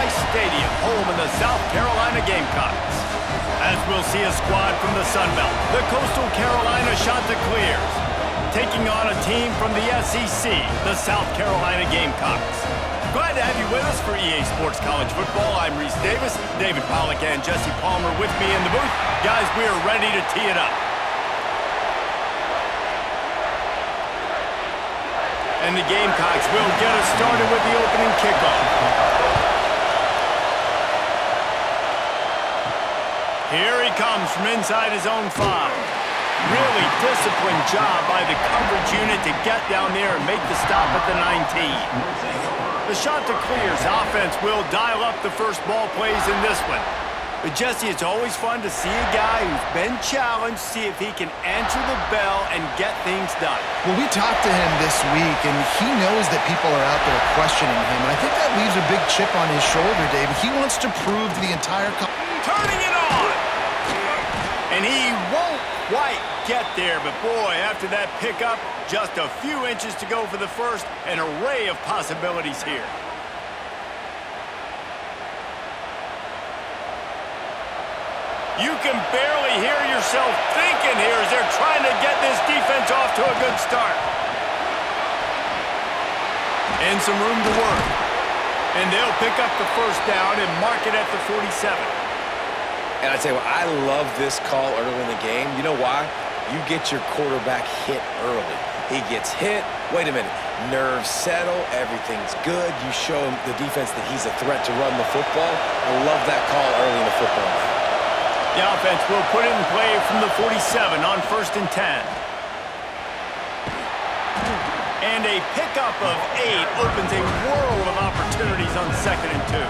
Rice Stadium, home of the South Carolina Gamecocks. As we'll see a squad from the Sun Belt, the Coastal Carolina Chanticleers, taking on a team from the SEC, the South Carolina Gamecocks. Glad to have you with us for EA Sports College Football. I'm Reese Davis, David Pollack and Jesse Palmer with me in the booth. Guys, we are ready to tee it up. And the Gamecocks will get us started with the opening kickoff. Here he comes from inside his own 5. Really disciplined job by the coverage unit to get down there and make the stop at the 19. The Chanticleers offense will dial up the first ball plays in this one. But Jesse, it's always fun to see a guy who's been challenged, see if he can answer the bell and get things done. Well, we talked to him this week, and he knows that people are out there questioning him. And I think that leaves a big chip on his shoulder, David. He wants to prove to the entire turning it on! And he won't quite get there, but boy, after that pickup, just a few inches to go for the first, an array of possibilities here. You can barely hear yourself thinking here as they're trying to get this defense off to a good start. And some room to work. And they'll pick up the first down and mark it at the 47. And I tell you what, I love this call early in the game. You know why? You get your quarterback hit early. He gets hit. Wait a minute. Nerves settle. Everything's good. You show him the defense that he's a threat to run the football. I love that call early in the football game. The offense will put it in play from the 47 on 1st and 10. And a pickup of 8 opens a world of opportunities on 2nd and 2.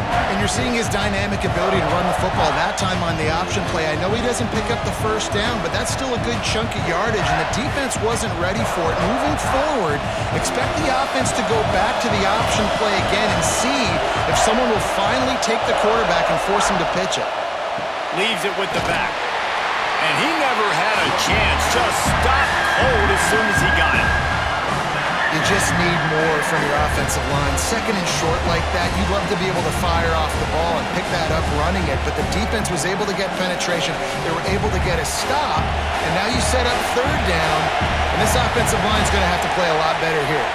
And you're seeing his dynamic ability to run the football that time on the option play. I know he doesn't pick up the first down, but that's still a good chunk of yardage, and the defense wasn't ready for it. Moving forward, expect the offense to go back to the option play again and see if someone will finally take the quarterback and force him to pitch it. Leaves it with the back. And he never had a chance. Just stopped cold as soon as he got it. You just need more from your offensive line. 2nd and short like that, you'd love to be able to fire off the ball and pick that up running it, but the defense was able to get penetration. They were able to get a stop, and now you set up 3rd down, and this offensive line is going to have to play a lot better here.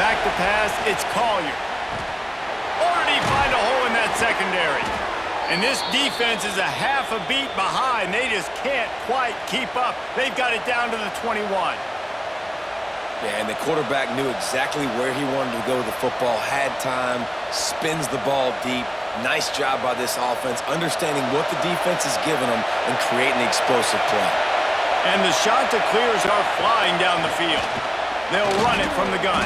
Back to pass, it's Collier. Or did he find a hole in that secondary? And this defense is a half a beat behind. They just can't quite keep up. They've got it down to the 21. Yeah, and the quarterback knew exactly where he wanted to go with the football, had time, spins the ball deep. Nice job by this offense, understanding what the defense is giving them and creating the explosive play. And the Chanticleers are flying down the field. They'll run it from the gun.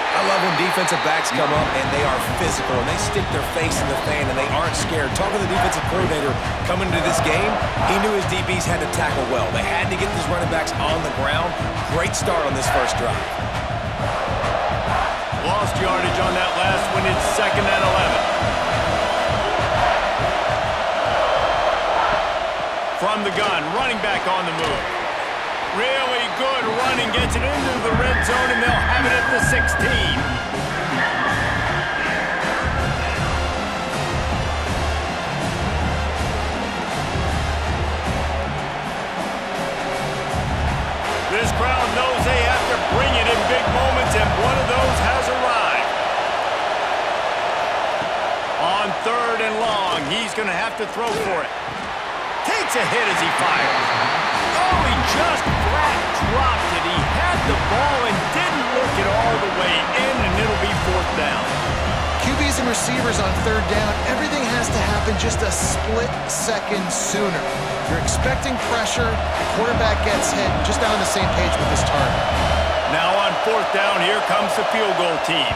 I love when defensive backs come up and they are physical and they stick their face in the fan and they aren't scared. Talking to the defensive coordinator coming into this game, he knew his DBs had to tackle well. They had to get these running backs on the ground. Great start on this first drive. Lost yardage on that last one. It's 2nd and 11. From the gun, running back on the move. Really good running, gets it into the red zone, and they'll have it at the 16. This crowd knows they have to bring it in big moments, and one of those has arrived. On 3rd and long, he's going to have to throw for it. Takes a hit as he fires. Oh, he just flat dropped it. He had the ball and didn't look it all the way in, and it'll be 4th down. QBs and receivers on 3rd down, everything has to happen just a split second sooner. You're expecting pressure, the quarterback gets hit, just not on the same page with this target. Now on 4th down, here comes the field goal team.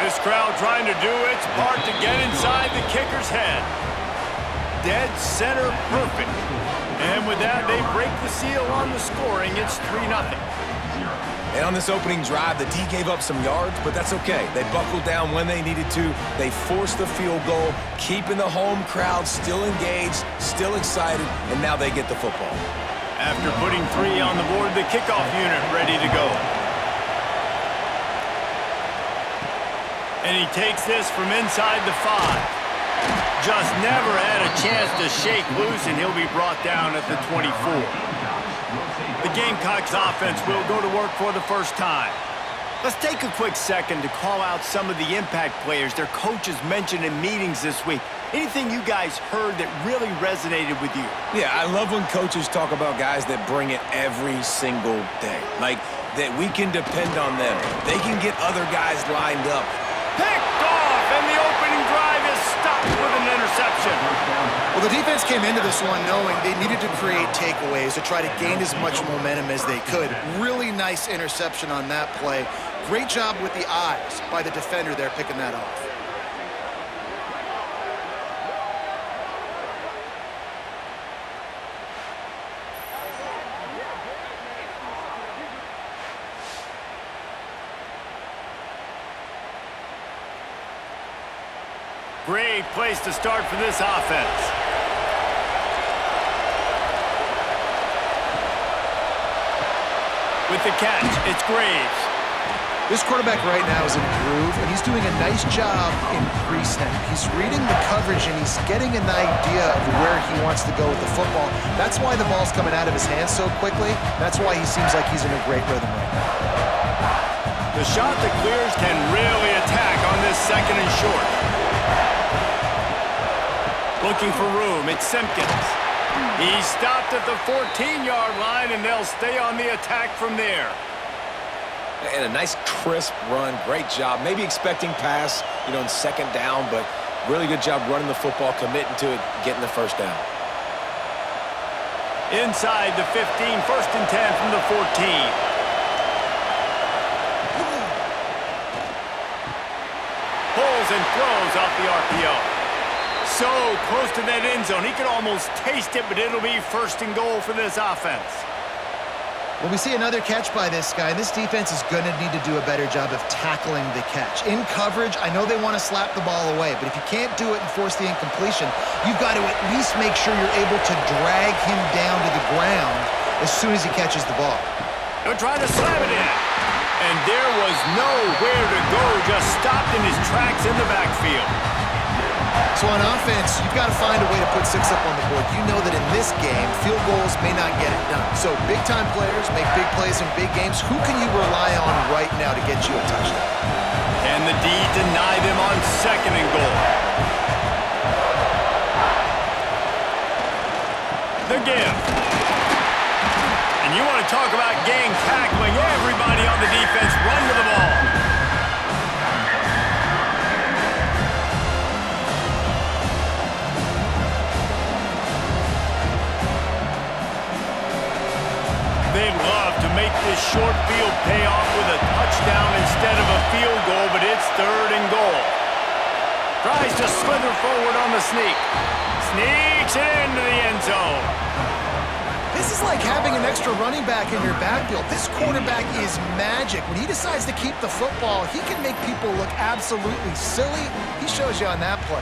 This crowd trying to do its part to get inside the kicker's head. Dead center perfect. And with that, they break the seal on the scoring. It's 3-0. And on this opening drive, the D gave up some yards, but that's okay. They buckled down when they needed to. They forced the field goal, keeping the home crowd still engaged, still excited, and now they get the football. After putting 3 on the board, the kickoff unit ready to go. And he takes this from inside the 5. Just never had a chance to shake loose, and he'll be brought down at the 24. The Gamecocks offense will go to work for the first time. Let's take a quick second to call out some of the impact players their coaches mentioned in meetings this week. Anything you guys heard that really resonated with you? Yeah, I love when coaches talk about guys that bring it every single day. Like, that we can depend on them. They can get other guys lined up. Picked off, and the opening drive is stopped with an interception. Well, the defense came into this one knowing they needed to create takeaways to try to gain as much momentum as they could. Really nice interception on that play. Great job with the eyes by the defender there picking that off. Great place to start for this offense. With the catch, it's Graves. This quarterback right now is in a groove, and he's doing a nice job in pre-snap. He's reading the coverage, and he's getting an idea of where he wants to go with the football. That's why the ball's coming out of his hands so quickly. That's why he seems like he's in a great rhythm right now. The Chanticleers can really attack on this second and short. Looking for room, it's Simpkins. He's stopped at the 14-yard line, and they'll stay on the attack from there. And a nice crisp run, great job. Maybe expecting pass, in second down, but really good job running the football, committing to it, getting the first down. Inside the 15, 1st and 10 from the 14. Pulls and throws off the RPO. So close to that end zone. He could almost taste it, but it'll be 1st and goal for this offense. Well, we see another catch by this guy. This defense is going to need to do a better job of tackling the catch. In coverage, I know they want to slap the ball away, but if you can't do it and force the incompletion, you've got to at least make sure you're able to drag him down to the ground as soon as he catches the ball. They'll try to slam it in. And there was nowhere to go, just stopped in his tracks in the backfield. So on offense, you've got to find a way to put 6 up on the board. You know that in this game, field goals may not get it done. So big-time players make big plays in big games. Who can you rely on right now to get you a touchdown? Can the D deny them on 2nd and goal? The give. And you want to talk about gang tackling. Everybody on the defense run to the ball. They'd love to make this short field pay off with a touchdown instead of a field goal, but it's 3rd and goal. Tries to slither forward on the sneak. Sneaks it into the end zone. This is like having an extra running back in your backfield. This quarterback is magic. When he decides to keep the football, he can make people look absolutely silly. He shows you on that play.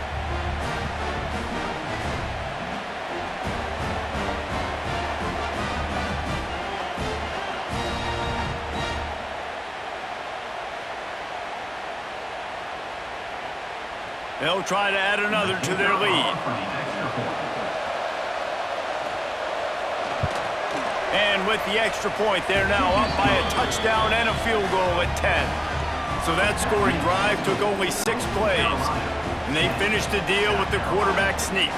They'll try to add another to their lead. And with the extra point, they're now up by a touchdown and a field goal at 10. So that scoring drive took only 6 plays. And they finished the deal with the quarterback sneak.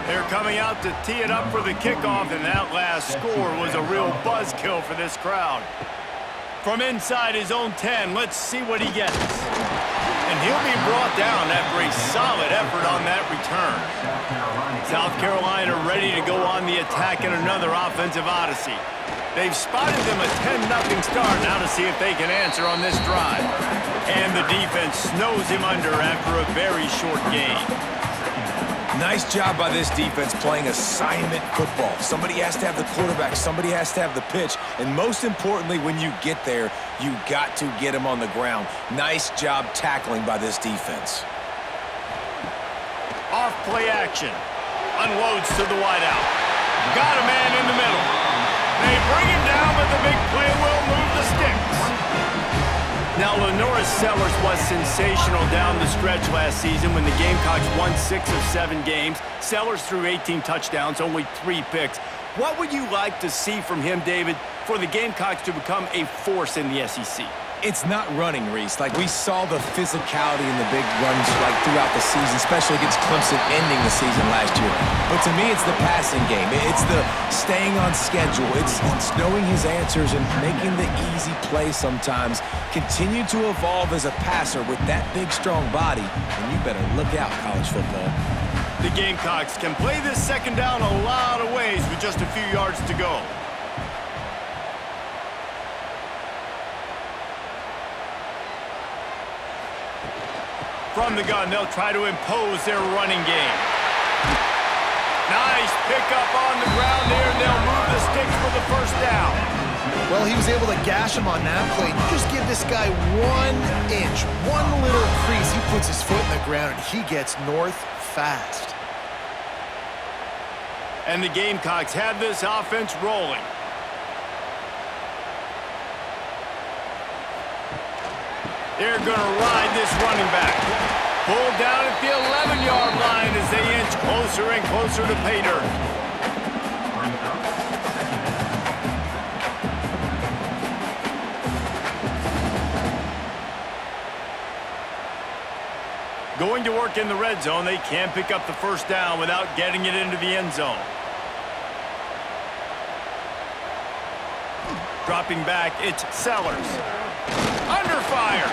They're coming out to tee it up for the kickoff, and that last score was a real buzzkill for this crowd. From inside his own 10, let's see what he gets. And he'll be brought down after a solid effort on that return. South Carolina ready to go on the attack in another offensive odyssey. They've spotted them a 10-0 start, now to see if they can answer on this drive. And the defense snows him under after a very short game. Nice job by this defense playing assignment football. Somebody has to have the quarterback, somebody has to have the pitch, and most importantly, when you get there, you got to get him on the ground. Nice job tackling by this defense. Off play action. Unloads to the wideout. Got a man in the middle. They bring him down, but the big play will move the sticks. Now Now, Lenore's Sellers was sensational down the stretch last season when the Gamecocks won 6 of 7 games. Sellers threw 18 touchdowns, only 3 picks. What would you like to see from him, David, for the Gamecocks to become a force in the SEC? It's not running, Reese. Like, we saw the physicality in the big runs throughout the season, especially against Clemson ending the season last year. But to me, it's the passing game. It's the staying on schedule. It's knowing his answers and making the easy play sometimes. Continue to evolve as a passer with that big, strong body, and you better look out, college football. The Gamecocks can play this second down a lot of ways with just a few yards to go. From the gun, they'll try to impose their running game. Nice pickup on the ground there, and they'll move the sticks for the first down. Well, he was able to gash him on that play. You just give this guy 1 inch, one little crease. He puts his foot in the ground, and he gets north fast. And the Gamecocks have this offense rolling. They're going to ride this running back. Pulled down at the 11-yard line as they inch closer and closer to pay dirt. Going to work in the red zone, they can't pick up the first down without getting it into the end zone. Dropping back, it's Sellers. Under fire.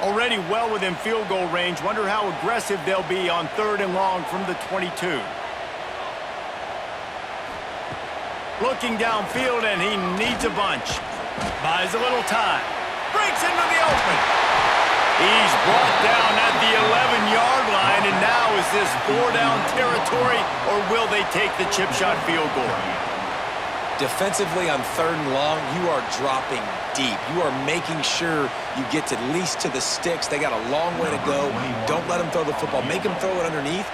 Already well within field goal range. Wonder how aggressive they'll be on 3rd and long from the 22. Looking downfield, and he needs a bunch. Buys a little time. Breaks into the open. He's brought down at the 11-yard line, and now is this 4-down territory, or will they take the chip shot field goal? Defensively on 3rd and long, you are dropping deep. You are making sure you get at least to the sticks. They got a long way to go. Don't let them throw the football. Make them throw it underneath.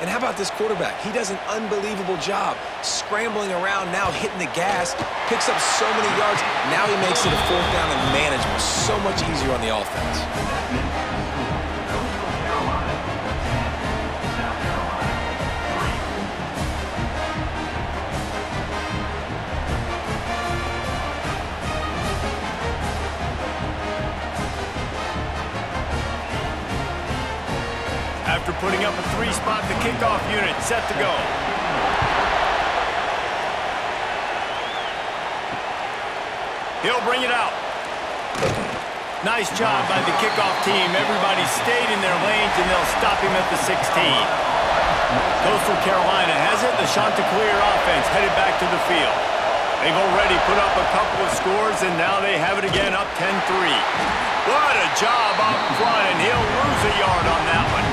And how about this quarterback? He does an unbelievable job scrambling around, now hitting the gas, picks up so many yards. Now he makes it a 4th down and manageable. So much easier on the offense. After putting up a 3-spot, the kickoff unit set to go. He'll bring it out. Nice job by the kickoff team. Everybody stayed in their lanes, and they'll stop him at the 16. Coastal Carolina has it. The Chanticleer offense headed back to the field. They've already put up a couple of scores, and now they have it again, up 10-3. What a job up front, and he'll lose a yard on that one.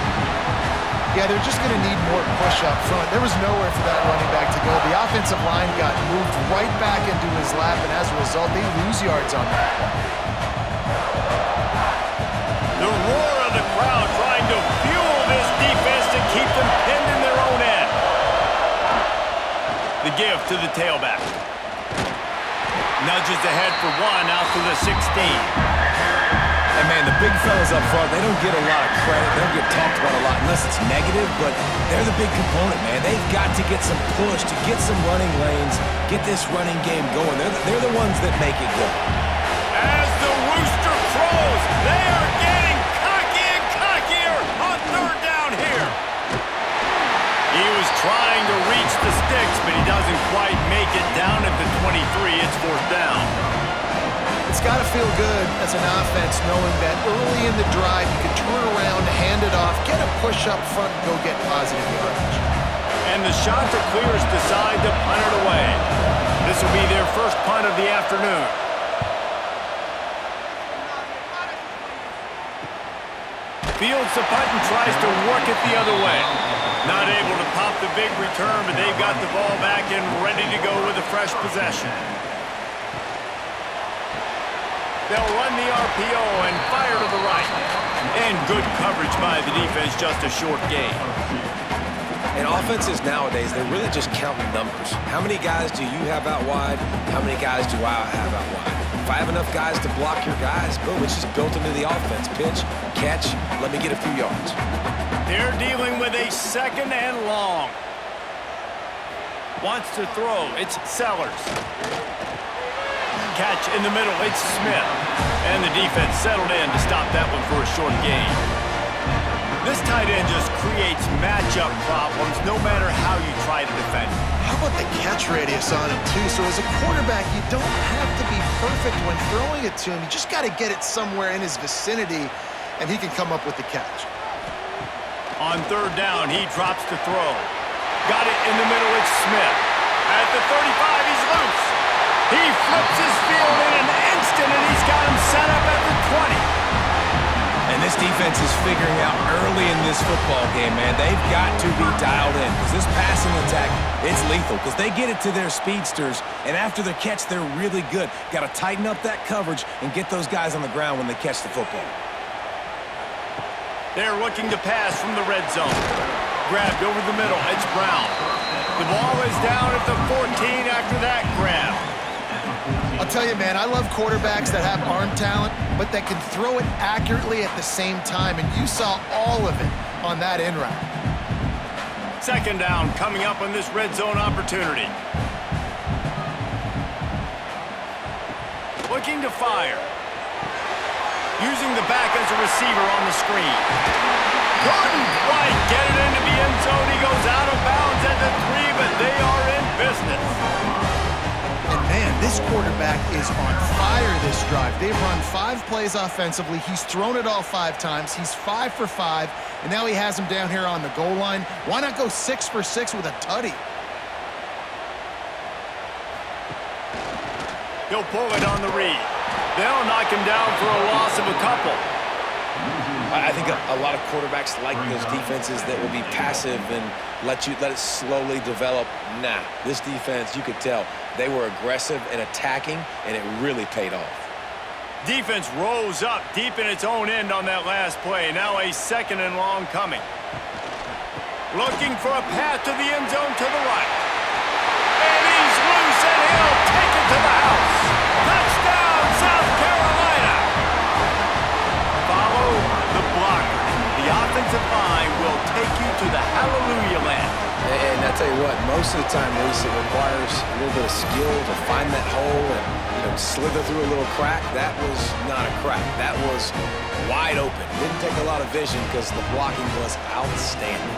Yeah, they're just going to need more push up front. There was nowhere for that running back to go. The offensive line got moved right back into his lap, and as a result, they lose yards on that. The roar of the crowd trying to fuel this defense to keep them pinned in their own end. The give to the tailback. Nudges ahead for 1 out to the 16. And, man, the big fellas up front, they don't get a lot of credit. They don't get talked about a lot unless it's negative, but they're the big component, man. They've got to get some push, to get some running lanes, get this running game going. They're the ones that make it go. As the rooster crows, they are getting cocky and cockier on 3rd down here. He was trying to reach the sticks, but he doesn't quite make it down at the 23. It's 4th down. It's got to feel good as an offense knowing that early in the drive you can turn around, hand it off, get a push up front, and go get positive yardage. And the Chanticleers decide to punt it away. This will be their first punt of the afternoon. Fields the punt and tries to work it the other way. Not able to pop the big return, but they've got the ball back and ready to go with a fresh possession. They'll run the RPO and fire to the right. And good coverage by the defense, just a short gain. And offenses nowadays, they're really just counting numbers. How many guys do you have out wide? How many guys do I have out wide? If I have enough guys to block your guys, boom, it's just built into the offense. Pitch, catch, let me get a few yards. They're dealing with a 2nd and long. Wants to throw. It's Sellers. Catch in the middle. It's Smith. And the defense settled in to stop that one for a short gain. This tight end just creates matchup problems no matter how you try to defend. How about the catch radius on him, too? So as a quarterback, you don't have to be perfect when throwing it to him. You just got to get it somewhere in his vicinity, and he can come up with the catch. On 3rd down, he drops to throw. Got it in the middle, it's Smith. At the 35, he's loose. He flips his field in an instant, and he's got him set up at the 20. And this defense is figuring out early in this football game, man, they've got to be dialed in because this passing attack, it's lethal because they get it to their speedsters, and after the catch, they're really good. Got to tighten up that coverage and get those guys on the ground when they catch the football. They're looking to pass from the red zone. Grabbed over the middle. It's Brown. The ball is down at the 14 after that grab. I'll tell you, man, I love quarterbacks that have arm talent, but that can throw it accurately at the same time, and you saw all of it on that in route. 2nd down coming up on this red zone opportunity. Looking to fire. Using the back as a receiver on the screen. Couldn't quite get it into the end zone. He goes out of bounds at the 3, but they are in business. And man, this quarterback is on fire this drive. They've run 5 plays offensively. He's thrown it all 5 times. He's 5 for 5, and now he has him down here on the goal line. Why not go 6 for 6 with a tutty? He'll pull it on the read. They'll knock him down for a loss of a couple. I think a lot of quarterbacks like those defenses that will be passive and let it slowly develop. Nah, this defense, you could tell, they were aggressive and attacking, and it really paid off. Defense rose up deep in its own end on that last play. Now a 2nd and long coming. Looking for a path to the end zone to the right. And he's loose, and he'll take it to the house. Touchdown, South Carolina. Follow the blocker. The offensive line will take you to the hallelujah land. And I tell you what, most of the time, Reese, it requires a little bit of skill to find that hole and, slither through a little crack. That was not a crack. That was wide open. Didn't take a lot of vision because the blocking was outstanding.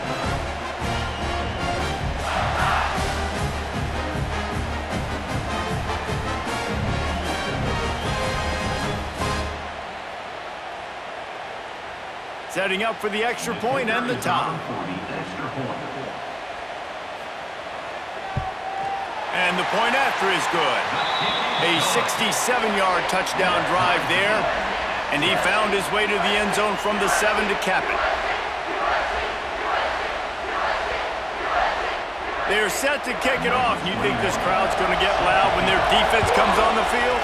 Setting up for the extra point and the top. And the point after is good. A 67-yard touchdown drive there. And he found his way to the end zone from the 7 to cap it. They're set to kick it off. You think this crowd's going to get loud when their defense comes on the field?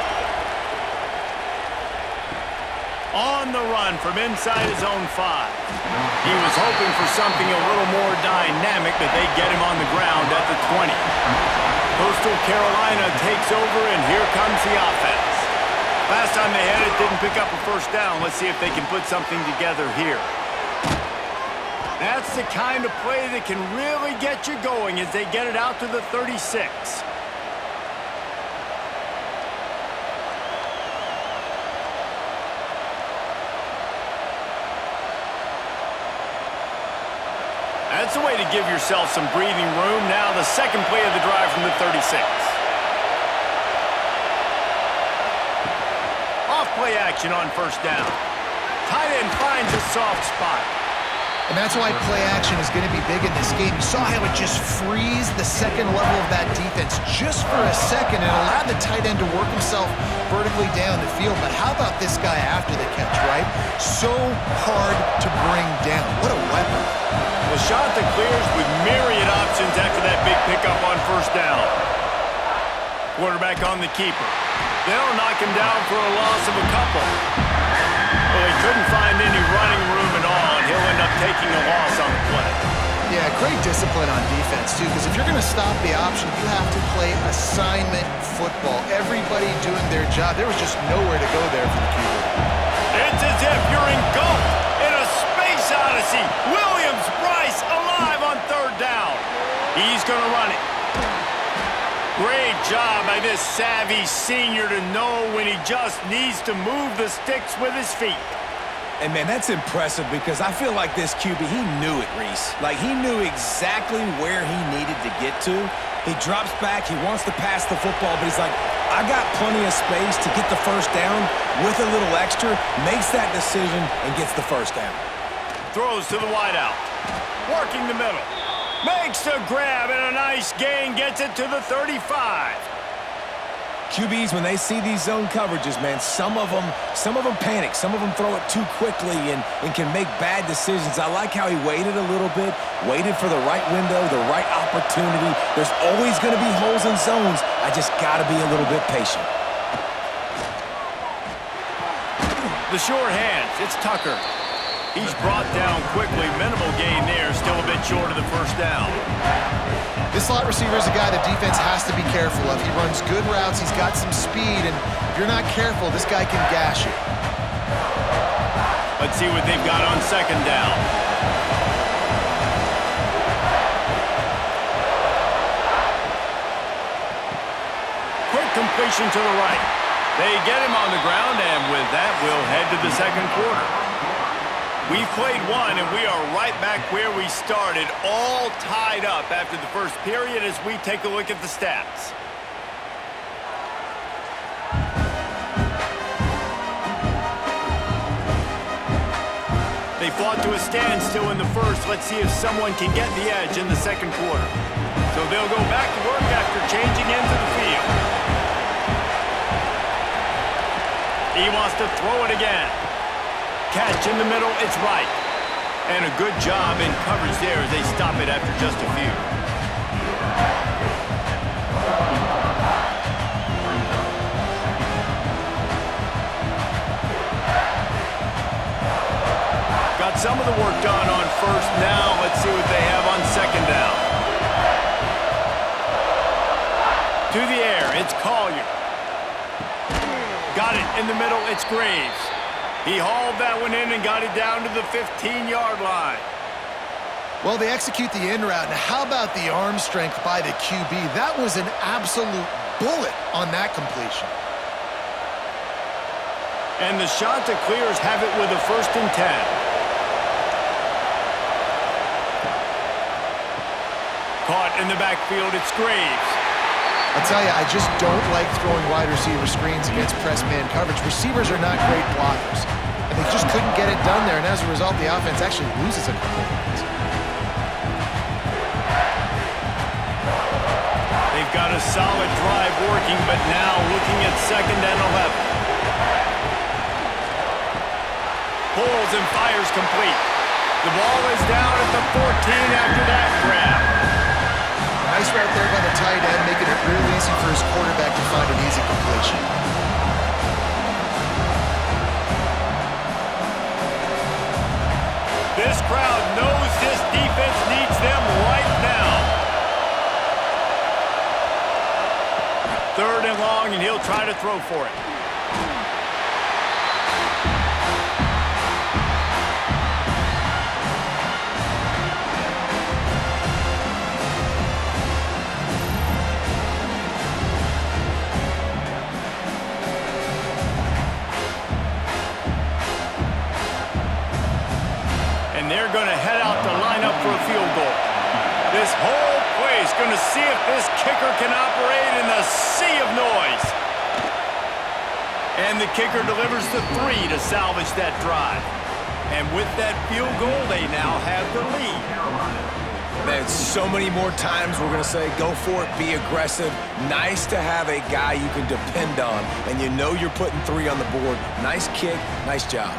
On the run from inside his own 5. He was hoping for something a little more dynamic, but they get him on the ground at the 20. Coastal Carolina takes over, and here comes the offense. Last time they had it, didn't pick up a 1st down. Let's see if they can put something together here. That's the kind of play that can really get you going as they get it out to the 36. That's a way to give yourself some breathing room. Now the 2nd play of the drive from the 36. Off play action on 1st down. Tight end finds a soft spot. And that's why play action is going to be big in this game. You saw how it just frees the second level of that defense just for a second and allowed the tight end to work himself vertically down the field. But how about this guy after the catch, right? So hard to bring down. What a weapon. The Chanticleers with myriad options after that big pickup on first down. Quarterback on the keeper. They'll knock him down for a loss of a couple. Well, he couldn't find any running room at all, and he'll end up taking a loss on the play. Yeah, great discipline on defense, too, because if you're going to stop the option, you have to play assignment football. Everybody doing their job. There was just nowhere to go there for the QB. It's as if you're engulfed in a space odyssey. Williams-Brice alive on third down. He's going to run it. Great job by this savvy senior to know when he just needs to move the sticks with his feet. And, man, that's impressive because I feel like this QB, he knew it, Reese. Like, he knew exactly where he needed to get to. He drops back. He wants to pass the football, but he's like, I got plenty of space to get the first down with a little extra, makes that decision, and gets the first down. Throws to the wideout. Working the middle. Makes a grab and a nice gain, gets it to the 35. QBs, when they see these zone coverages, man, some of them panic. Some of them throw it too quickly and can make bad decisions. I like how he waited a little bit, waited for the right window, the right opportunity. There's always going to be holes in zones. I just got to be a little bit patient. The sure hands, it's Tucker. He's brought down quickly. Minimal gain there. Still a bit short of the first down. This slot receiver is a guy the defense has to be careful of. He runs good routes. He's got some speed. And if you're not careful, this guy can gash you. Let's see what they've got on second down. Quick completion to the right. They get him on the ground, and with that, we'll head to the second quarter. We've played one, and we are right back where we started, all tied up after the first period as we take a look at the stats. They fought to a standstill in the first. Let's see if someone can get the edge in the second quarter. So they'll go back to work after changing into the field. He wants to throw it again. Catch in the middle, it's right. And a good job in coverage there as they stop it after just a few. Got some of the work done on first. Now let's see what they have on second down. To the air, it's Collier. Got it in the middle, it's Graves. He hauled that one in and got it down to the 15-yard line. Well, they execute the in route. Now, how about the arm strength by the QB? That was an absolute bullet on that completion. And the Chanticleers have it with a 1st and 10. Caught in the backfield, it's Graves. I'll tell you, I just don't like throwing wide receiver screens against press man coverage. Receivers are not great blockers, and they just couldn't get it done there, and as a result, the offense actually loses a couple of points. They've got a solid drive working, but now looking at 2nd and 11. Pulls and fires complete. The ball is down at the 14 after that grab. Nice route there by the tight end, making it real easy for his quarterback to find an easy completion. This crowd knows this defense needs them right now. 3rd and long, and he'll try to throw for it. They're going to head out to line up for a field goal. This whole place going to see if this kicker can operate in the sea of noise. And the kicker delivers the 3 to salvage that drive. And with that field goal, they now have the lead. Man, so many more times we're going to say, go for it, be aggressive. Nice to have a guy you can depend on, and you know you're putting 3 on the board. Nice kick, nice job.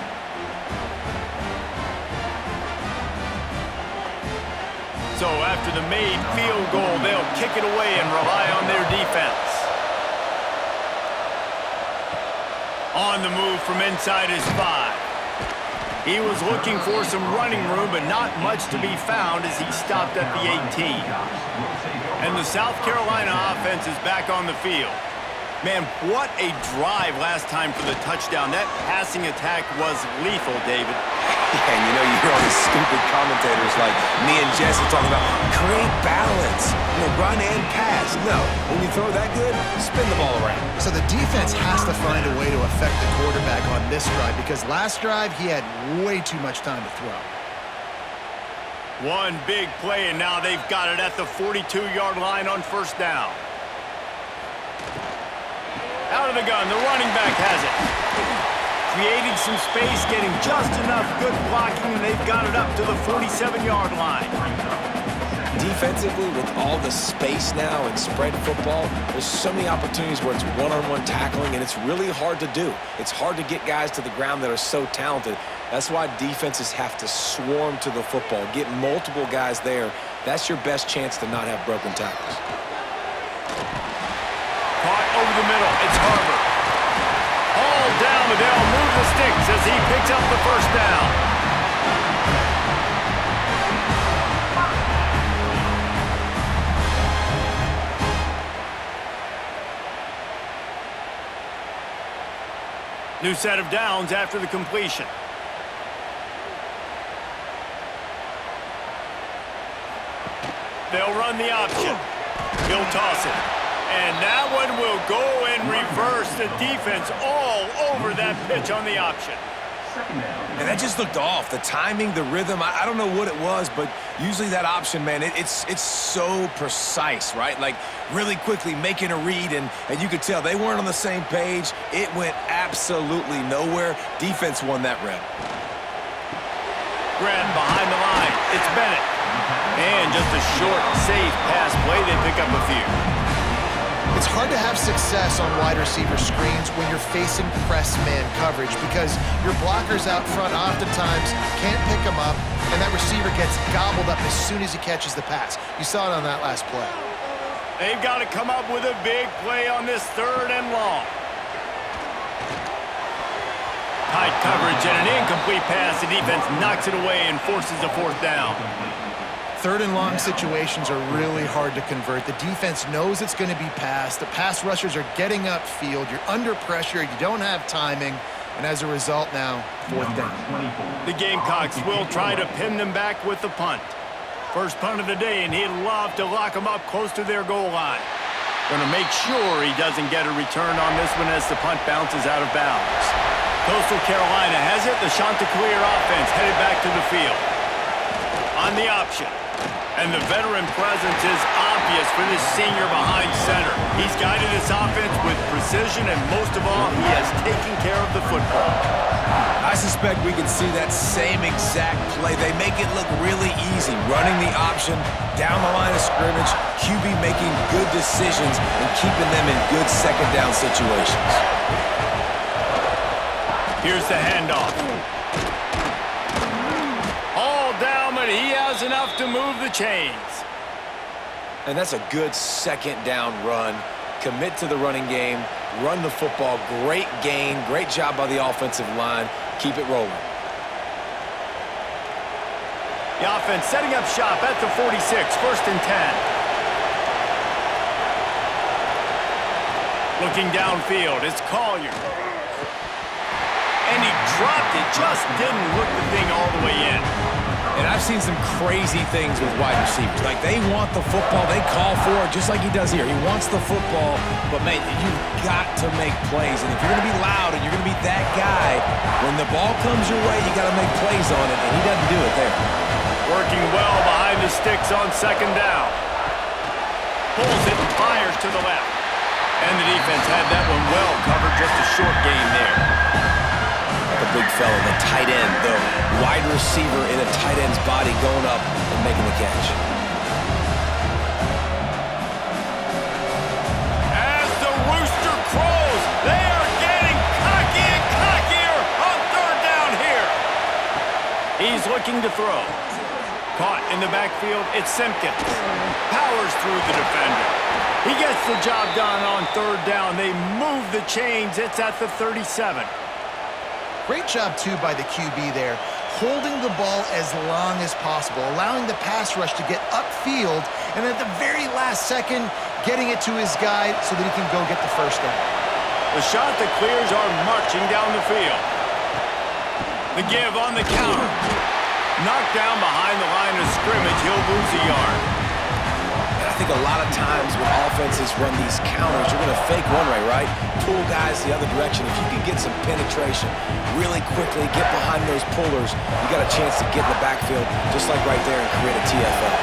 So after the made field goal, they'll kick it away and rely on their defense. On the move from inside his 5. He was looking for some running room, but not much to be found as he stopped at the 18. And the South Carolina offense is back on the field. Man, what a drive last time for the touchdown. That passing attack was lethal, David. Yeah, and you know, you hear all these stupid commentators like me and Jesse talking about create balance, run and pass. No, when you throw that good, spin the ball around. So the defense has to find a way to affect the quarterback on this drive because last drive he had way too much time to throw. One big play, and now they've got it at the 42-yard line on first down. Out of the gun, the running back has it. Creating some space, getting just enough good blocking, and they've got it up to the 47-yard line. Defensively, with all the space now and spread football, there's so many opportunities where it's one-on-one tackling, and it's really hard to do. It's hard to get guys to the ground that are so talented. That's why defenses have to swarm to the football, get multiple guys there. That's your best chance to not have broken tackles. Caught over the middle. It's Harvard. All down, but they'll move the sticks as he picks up the first down. New set of downs after the completion. They'll run the option. He'll toss it. And that one will go in reverse. The defense all over that pitch on the option. And that just looked off. The timing, the rhythm, I don't know what it was, but usually that option, man, it's so precise, right? Like really quickly making a read, and you could tell they weren't on the same page. It went absolutely nowhere. Defense won that rep. Grab behind the line. It's Bennett. And just a short, safe pass play. They pick up a few. It's hard to have success on wide receiver screens when you're facing press man coverage because your blockers out front oftentimes can't pick them up, and that receiver gets gobbled up as soon as he catches the pass. You saw it on that last play. They've got to come up with a big play on this 3rd and long. Tight coverage and an incomplete pass. The defense knocks it away and forces a 4th down. 3rd and long situations are really hard to convert. The defense knows it's going to be passed. The pass rushers are getting upfield. You're under pressure. You don't have timing. And as a result now, 4th down. The Gamecocks will try to pin them back with the punt. First punt of the day, and he'd love to lock them up close to their goal line. Going to make sure he doesn't get a return on this one as the punt bounces out of bounds. Coastal Carolina has it. The Chanticleer offense headed back to the field. On the option. And the veteran presence is obvious for this senior behind center. He's guided this offense with precision, and most of all, he has taken care of the football. I suspect we can see that same exact play. They make it look really easy, running the option down the line of scrimmage, QB making good decisions and keeping them in good 2nd down situations. Here's the handoff. He has enough to move the chains. And that's a good 2nd down run. Commit to the running game, run the football, great gain, great job by the offensive line. Keep it rolling. The offense setting up shop at the 46, 1st and 10. Looking downfield, it's Collier. And he dropped it, just didn't look the thing all the way in. And I've seen some crazy things with wide receivers. Like, they want the football. They call for it just like he does here. He wants the football, but, man, you've got to make plays. And if you're going to be loud and you're going to be that guy, when the ball comes your way, you got to make plays on it, and he doesn't do it there. Working well behind the sticks on 2nd down. Pulls it and fires to the left. And the defense had that one well covered, just a short gain there. the big fella, the tight end, the wide receiver in a tight end's body going up and making the catch. As the rooster crows, they are getting cocky and cockier on third down here. He's looking to throw. Caught in the backfield, it's Simpkins. Powers through the defender. He gets the job done on third down. They move the chains. It's at the 37. Great job, too, by the QB there, holding the ball as long as possible, allowing the pass rush to get upfield, and at the very last second, getting it to his guy so that he can go get the first down. The Chanticleers are marching down the field. The give on the counter. Knocked down behind the line of scrimmage. He'll lose a yard. I think a lot of times when offenses run these counters, you're going to fake one way, right? Pull guys the other direction. If you can get some penetration really quickly, get behind those pullers, you got a chance to get in the backfield just like right there and create a TFL.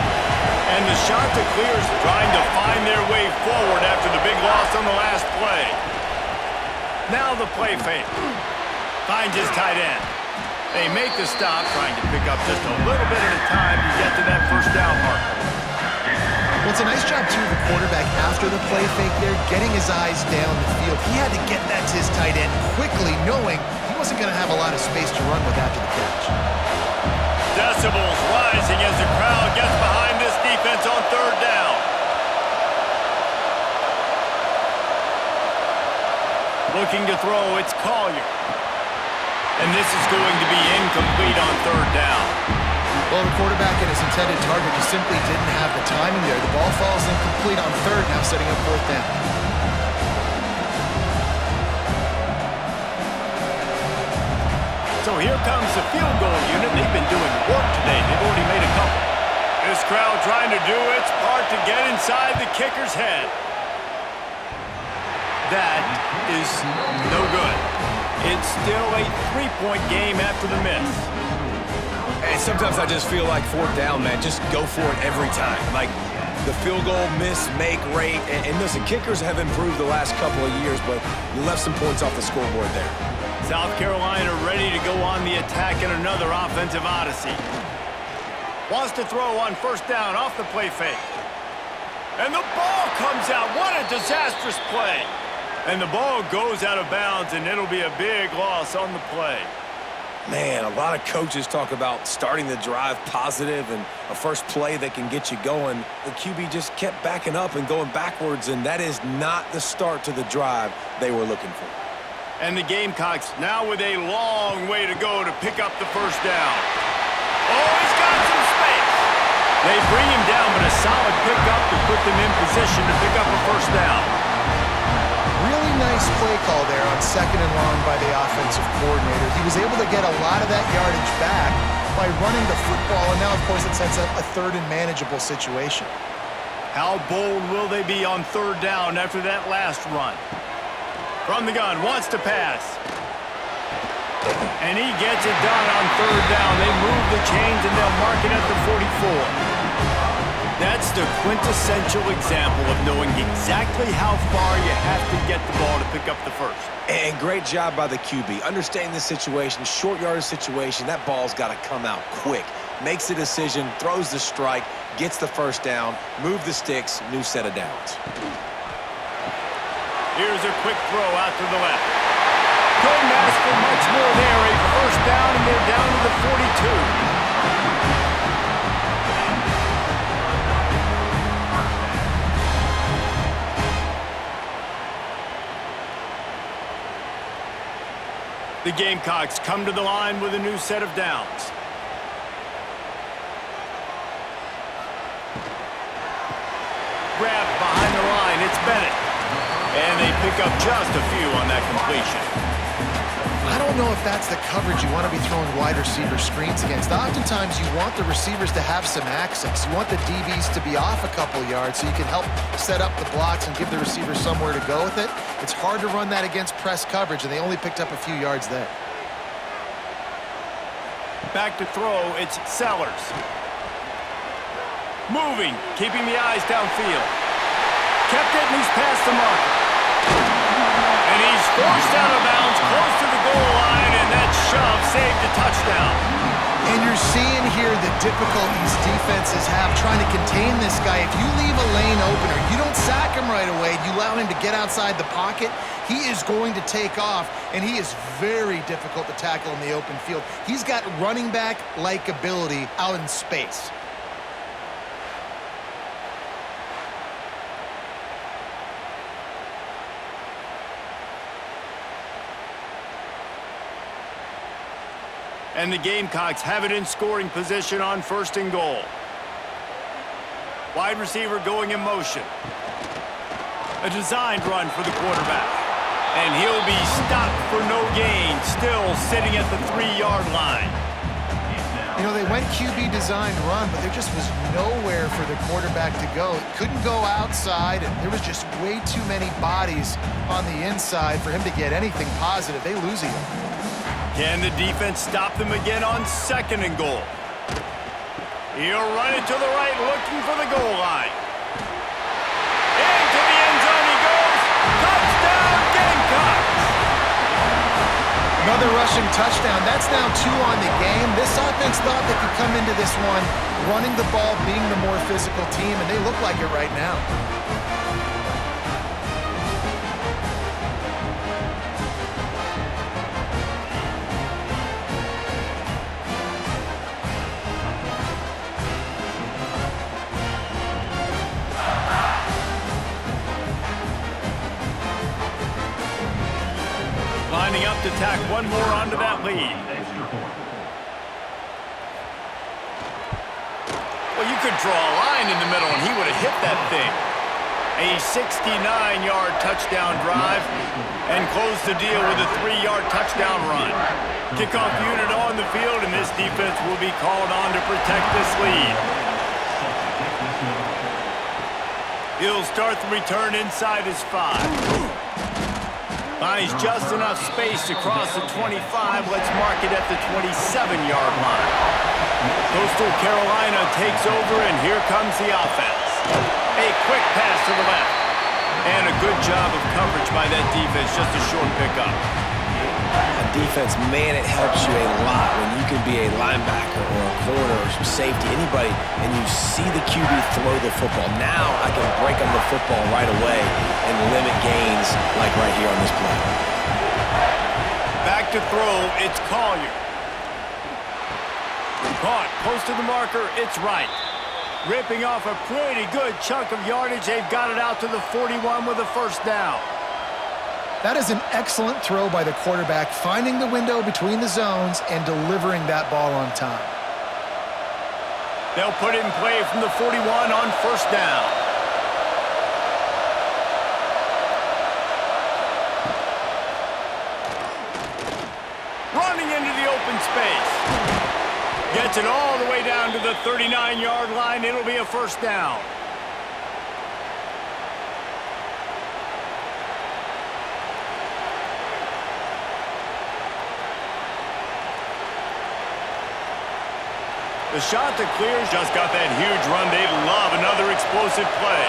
And the Chanticleers trying to find their way forward after the big loss on the last play. Now the play fake. Finds his tight end. They make the stop, trying to pick up just a little bit at a time to get to that first down marker. Well, it's a nice job, too, of the quarterback after the play fake there, getting his eyes down the field. He had to get that to his tight end quickly, knowing he wasn't going to have a lot of space to run with after the catch. Decibels rising as the crowd gets behind this defense on third down. Looking to throw, it's Collier. And this is going to be incomplete on third down. Well, the quarterback and his intended target just simply didn't have the timing there. The ball falls incomplete on third, now setting up fourth down. So here comes the field goal unit. They've been doing work today. They've already made a couple. This crowd trying to do its part to get inside the kicker's head. That is no good. It's still a three-point game after the miss. And sometimes I just feel like fourth down, man, just go for it every time. Like the field goal miss, make rate. And listen, kickers have improved the last couple of years, but you left some points off the scoreboard there. South Carolina ready to go on the attack in another offensive odyssey. Wants to throw on first down off the play fake. And the ball comes out. What a disastrous play. And the ball goes out of bounds, and it'll be a big loss on the play. Man, a lot of coaches talk about starting the drive positive and a first play that can get you going. The QB just kept backing up and going backwards, and that is not the start to the drive they were looking for. And the Gamecocks now with a long way to go to pick up the first down. Oh, he's got some space. They bring him down, but a solid pickup to put them in position to pick up a first down. Really nice play call there on second and long by the offensive coordinator. He was able to get a lot of that yardage back by running the football, and now, of course, it sets up a third and manageable situation. How bold will they be on third down after that last run? From the gun, wants to pass. And he gets it done on third down. They move the chains, and they'll mark it at the 44. That's the quintessential example of knowing exactly how far you have to get the ball to pick up the first. And great job by the QB. Understanding the situation, short yardage situation, that ball's got to come out quick. Makes the decision, throws the strike, gets the first down, move the sticks, new set of downs. Here's a quick throw out to the left. Couldn't ask for much more there. A first down, and they're down to the 42. The Gamecocks come to the line with a new set of downs. Grabbed behind the line, it's Bennett. And they pick up just a few on that completion. I don't know if that's the coverage you want to be throwing wide receiver screens against. Oftentimes, you want the receivers to have some access. You want the DBs to be off a couple yards so you can help set up the blocks and give the receivers somewhere to go with it. It's hard to run that against press coverage, and they only picked up a few yards there. Back to throw, it's Sellers. Moving, keeping the eyes downfield. Kept it, and he's past the marker. And he's forced out of bounds close to the goal line, and that's shove saved a touchdown. And you're seeing here the difficulties defenses have trying to contain this guy. If you leave a lane open or you don't sack him right away, you allow him to get outside the pocket, he is going to take off, and he is very difficult to tackle in the open field. He's got running back-like ability out in space. And the Gamecocks have it in scoring position on 1st and goal. Wide receiver going in motion. A designed run for the quarterback. And he'll be stopped for no gain, still sitting at the 3-yard line. You know, they went QB designed run, but there just was nowhere for the quarterback to go. He couldn't go outside, and there was just way too many bodies on the inside for him to get anything positive. They lose him. Can the defense stop them again on 2nd and goal? He'll run it to the right, looking for the goal line. Into the end zone he goes. Touchdown, Gamecocks! Another rushing touchdown. That's now 2 on the game. This offense thought they could come into this one running the ball, being the more physical team, and they look like it right now. Lining up to tack one more onto that lead. Well, you could draw a line in the middle and he would have hit that thing. A 69-yard touchdown drive and close the deal with a 3-yard touchdown run. Kickoff unit on the field, and this defense will be called on to protect this lead. He'll start the return inside his 5. Finds just enough space across the 25. Let's mark it at the 27-yard line. Coastal Carolina takes over, and here comes the offense. A quick pass to the left. And a good job of coverage by that defense, just a short pickup. Defense, man, it helps you a lot when you can be a linebacker or a corner or some safety, anybody, and you see the QB throw the football. Now I can break on the football right away and limit gains like right here on this play. Back to throw, it's Collier. Caught, close to the marker, it's right. Ripping off a pretty good chunk of yardage. They've got it out to the 41 with a 1st down. That is an excellent throw by the quarterback, finding the window between the zones and delivering that ball on time. They'll put it in play from the 41 on 1st down. Running into the open space. Gets it all the way down to the 39-yard line. It'll be a 1st down. The Chanticleers just got that huge run. They love another explosive play.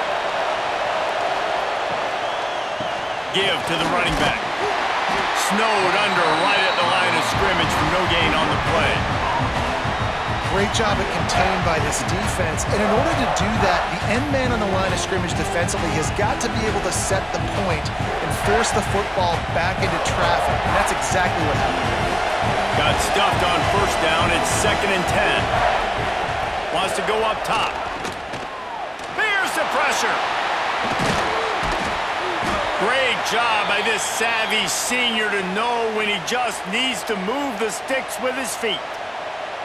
Give to the running back. Snowed under right at the line of scrimmage for no gain on the play. Great job at contained by this defense. And in order to do that, the end man on the line of scrimmage defensively has got to be able to set the point and force the football back into traffic. And that's exactly what happened. Got stuffed on 1st down. It's 2nd and 10. Wants to go up top. There's the pressure. Great job by this savvy senior to know when he just needs to move the sticks with his feet.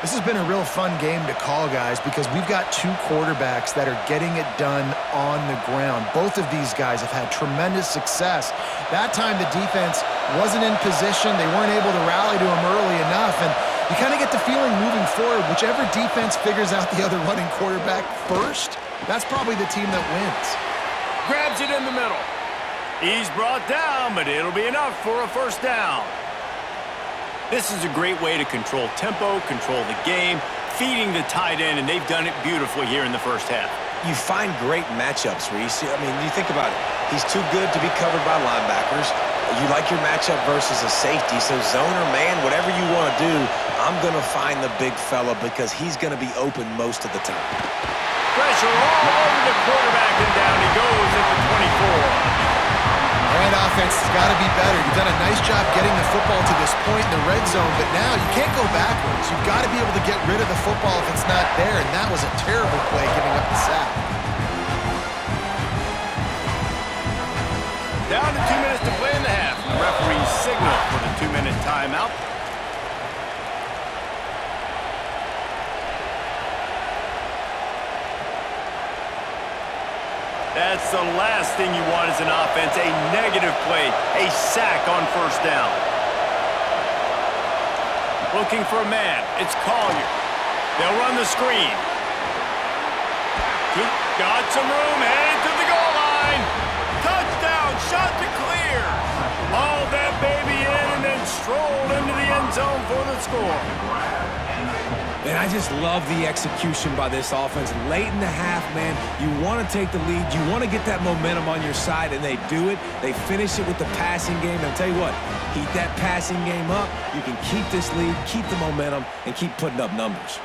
This has been a real fun game to call, guys, because we've got 2 quarterbacks that are getting it done on the ground. Both of these guys have had tremendous success. That time the defense wasn't in position. They weren't able to rally to him early enough, and you kind of get the feeling moving forward, whichever defense figures out the other running quarterback first, that's probably the team that wins. Grabs it in the middle. He's brought down, but it'll be enough for a 1st down. This is a great way to control tempo, control the game, feeding the tight end, and they've done it beautifully here in the 1st half. You find great matchups, Reese. I mean, you think about it. He's too good to be covered by linebackers. you like your matchup versus a safety. So zone or man, whatever you want to do, I'm going to find the big fella because he's going to be open most of the time. Pressure all over the quarterback, and down he goes at the 24. And offense has got to be better. You've done a nice job getting the football to this point in the red zone, but now you can't go backwards. You've got to be able to get rid of the football if it's not there, and that was a terrible play giving up the sack. Down to 2 minutes to play in the half. The referee signal for the 2-minute timeout. That's the last thing you want as an offense, a negative play, a sack on first down. Looking for a man, it's Collier. They'll run the screen. He got some room, headed to the goal line. Touchdown, Chanticleers. Hauled that baby in and then strolled into the end zone for the score. And I just love the execution by this offense. Late in the half, man, you want to take the lead. You want to get that momentum on your side, and they do it. They finish it with the passing game. And I'll tell you what, keep that passing game up. You can keep this lead, keep the momentum, and keep putting up numbers.